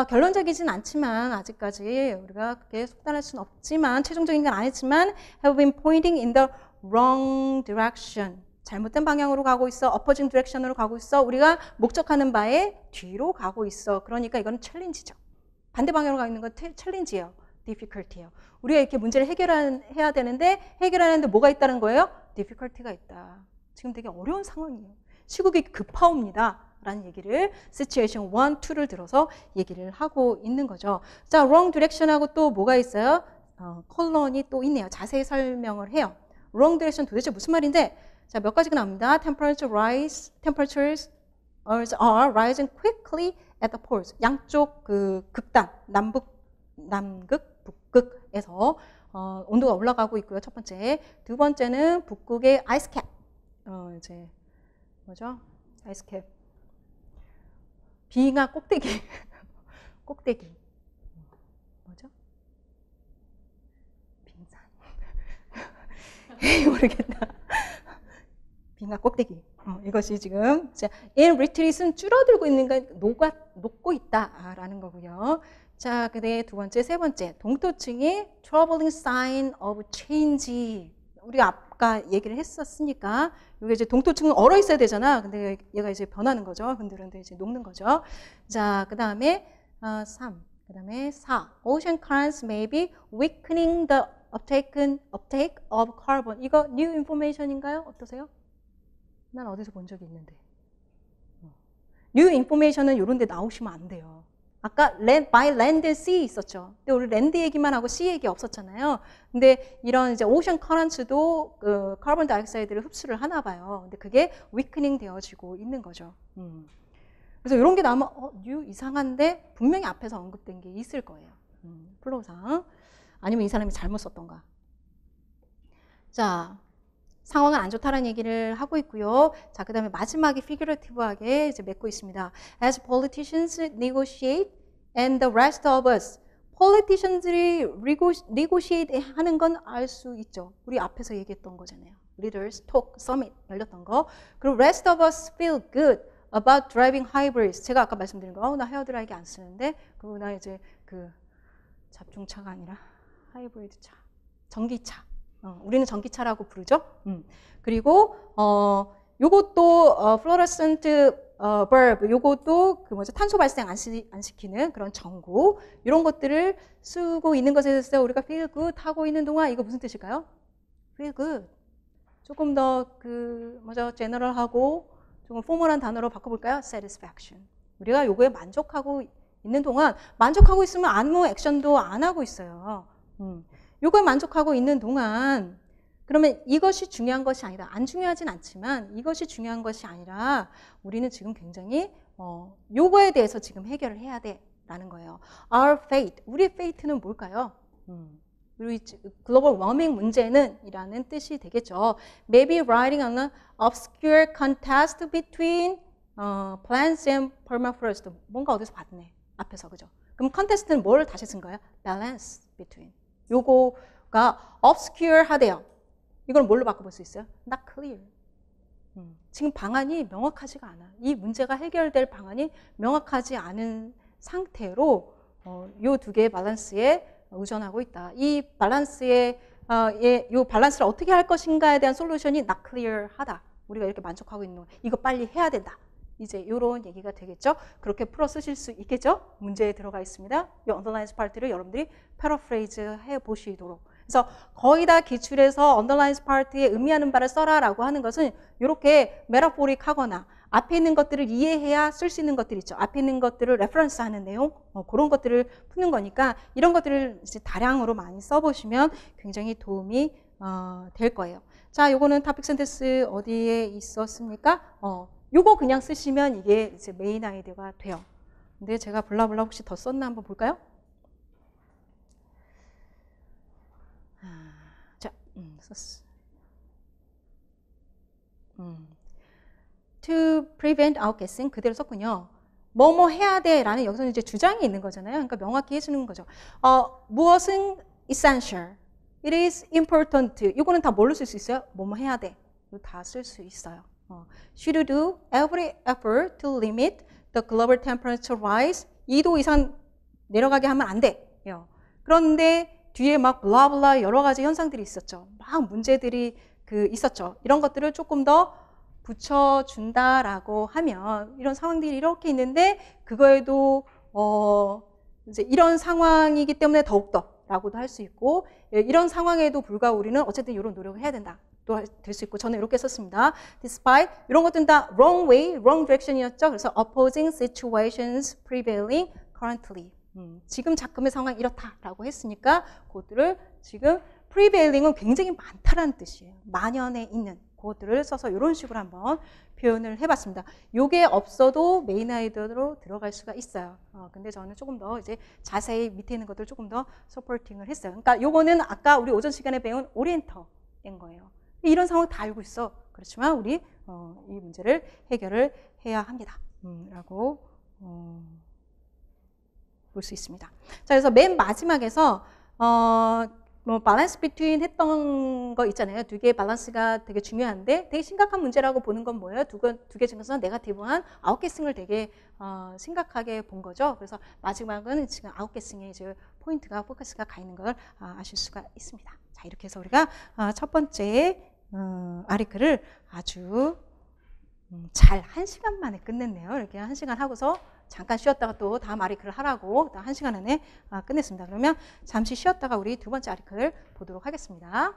결론적이진 않지만 아직까지 우리가 그렇게 속단할 수는 없지만 최종적인 건 아니지만 have been pointing in the wrong direction. 잘못된 방향으로 가고 있어. opposing direction으로 가고 있어. 우리가 목적하는 바에 뒤로 가고 있어. 그러니까 이건 챌린지죠. 반대 방향으로 가고 있는 건 챌린지예요. difficulty예요. 우리가 이렇게 문제를 해결해야 되는데 해결하는데 뭐가 있다는 거예요? difficulty가 있다. 지금 되게 어려운 상황이에요. 시국이 급하옵니다. 라는 얘기를 situation 1, 2를 들어서 얘기를 하고 있는 거죠. 자, wrong direction하고 또 뭐가 있어요? 컬런이 또 있네요. 자세히 설명을 해요. wrong direction 도대체 무슨 말인데? 자, 몇 가지가 나옵니다. temperatures are rising quickly at the poles. 양쪽 그 극단, 남극, 북극에서 온도가 올라가고 있고요. 첫 번째. 두 번째는 북극의 아이스캡. 이제 뭐죠? 아이스캡. 빙하 꼭대기. 꼭대기. 뭐죠? 빙산. 모르겠다. 빈각 꼭대기. 이것이 지금 in retreat은 줄어들고 있는 건 녹고 있다라는 거고요. 자, 그다음에 두 번째, 세 번째. 동토층이 troubling sign of change. 우리가 아까 얘기를 했었으니까 이게 이제 동토층은 얼어 있어야 되잖아. 근데 얘가 이제 변하는 거죠. 흔들흔들 이제 녹는 거죠. 자, 그다음에 3. 그다음에 4. Ocean currents may be weakening the uptake of carbon. 이거 new information인가요? 어떠세요? 난 어디서 본 적이 있는데. new information은 이런 데 나오시면 안 돼요. 아까 by land and sea 있었죠. 근데 우리 랜드 얘기만 하고 sea 얘기 없었잖아요. 근데 이런 이제 오션 커런츠도 그 카본 다이옥사이드를 흡수를 하나 봐요. 근데 그게 weakening 되어지고 있는 거죠. 그래서 이런 게 나오면 뉴 이상한데 분명히 앞에서 언급된 게 있을 거예요. 플로우상. 아니면 이 사람이 잘못 썼던가. 자, 상황은 안 좋다라는 얘기를 하고 있고요. 자, 그 다음에 마지막에 figurative하게 이제 맺고 있습니다. As politicians negotiate and the rest of us. politicians들이 negotiate 하는 건 알 수 있죠. 우리 앞에서 얘기했던 거잖아요. Leaders talk summit 열렸던 거. 그리고 rest of us feel good about driving hybrids. 제가 아까 말씀드린 거, 나 헤어드라이기 안 쓰는데, 그리고 나 이제 그 잡중차가 아니라 하이브리드 차, 전기차. 우리는 전기차라고 부르죠. 그리고 요것도 fluorescent bulb, 요것도 그 뭐죠, 탄소 발생 안 시키는 그런 전구, 이런 것들을 쓰고 있는 것에 대해서 우리가 feel good 하고 있는 동안 이거 무슨 뜻일까요? feel good. 조금 더 그 뭐죠, general하고 조금 포멀한 단어로 바꿔볼까요? satisfaction. 우리가 요거에 만족하고 있는 동안, 만족하고 있으면 아무 액션도 안 하고 있어요. 요거에 만족하고 있는 동안, 그러면 이것이 중요한 것이 아니다. 안 중요하진 않지만 이것이 중요한 것이 아니라 우리는 지금 굉장히 요거에 대해서 지금 해결을 해야 돼라는 거예요. Our fate, 우리의 fate는 뭘까요? 우리 글로벌 워밍 문제는 이라는 뜻이 되겠죠. Maybe writing on an obscure contest between plants and permafrost. 뭔가 어디서 봤네. 앞에서, 그죠? 그럼 컨테스트는 뭘 다시 쓴 거예요? Balance between. 요거가 obscure 하대요. 이걸 뭘로 바꿔볼 수 있어요? Not clear. 지금 방안이 명확하지가 않아. 이 문제가 해결될 방안이 명확하지 않은 상태로 요 두 개의 밸런스에 의존하고 있다. 이 밸런스의 요 밸런스를 어떻게 할 것인가에 대한 솔루션이 not clear 하다. 우리가 이렇게 만족하고 있는 거. 이거 빨리 해야 된다. 이제 이런 얘기가 되겠죠. 그렇게 풀어 쓰실 수 있겠죠. 문제에 들어가 있습니다. 이 언더라인 파트를 여러분들이 패러프레이즈 해보시도록. 그래서 거의 다 기출에서 언더라인 파트에 의미하는 바를 써라라고 하는 것은 이렇게 메타포릭하거나 앞에 있는 것들을 이해해야 쓸 수 있는 것들 있죠. 앞에 있는 것들을 레퍼런스 하는 내용, 그런 것들을 푸는 거니까 이런 것들을 이제 다량으로 많이 써보시면 굉장히 도움이 될 거예요. 자, 요거는 토픽 센텐스 어디에 있었습니까? 요거 그냥 쓰시면 이게 이제 메인 아이디어가 돼요. 근데 제가 블라블라 혹시 더 썼나 한번 볼까요? 자, 썼어. To prevent outgassing 그대로 썼군요. 뭐뭐 해야 돼라는 여기서 이제 주장이 있는 거잖아요. 그러니까 명확히 해주는 거죠. 무엇은 essential, it is important. 이거는 다 뭘로 쓸 수 있어요? 뭐뭐 해야 돼. 이거 다 쓸 수 있어요. Should do every effort to limit the global temperature rise. 2도 이상 내려가게 하면 안 돼요. 그런데 뒤에 막 블라블라 여러 가지 현상들이 있었죠. 막 문제들이 있었죠. 이런 것들을 조금 더 붙여준다라고 하면 이런 상황들이 이렇게 있는데 그거에도 이제 이런 상황이기 때문에 더욱더라고도 할 수 있고 이런 상황에도 불구하고 우리는 어쨌든 이런 노력을 해야 된다. 또 될 수 있고 저는 이렇게 썼습니다. Despite 이런 것들은 다 wrong way, wrong direction이었죠. 그래서 opposing situations prevailing currently. 지금 작금의 상황이 이렇다라고 했으니까 그것들을 지금 prevailing은 굉장히 많다라는 뜻이에요. 만연해 있는 그것들을 써서 이런 식으로 한번 표현을 해봤습니다. 요게 없어도 메인 아이디어로 들어갈 수가 있어요. 근데 저는 조금 더 이제 자세히 밑에 있는 것들 조금 더 서포팅을 했어요. 그러니까 요거는 아까 우리 오전 시간에 배운 오리엔터인 거예요. 이런 상황 다 알고 있어. 그렇지만 우리 이 문제를 해결을 해야 합니다. 라고 볼 수 있습니다. 자, 그래서 맨 마지막에서 뭐 밸런스 비트윈 했던 거 있잖아요. 두 개의 밸런스가 되게 중요한데 되게 심각한 문제라고 보는 건 뭐예요? 두 개 중에서 네거티브한 아웃게싱을 되게 심각하게 본 거죠. 그래서 마지막은 지금 아웃게싱에 이제 포인트가 포커스가 가 있는 걸 아실 수가 있습니다. 자, 이렇게 해서 우리가 첫 번째 아리클을 아주 잘 1시간 만에 끝냈네요. 이렇게 1시간 하고서 잠깐 쉬었다가 또 다음 아리클을 하라고 1시간 안에 끝냈습니다. 그러면 잠시 쉬었다가 우리 두 번째 아리클을 보도록 하겠습니다.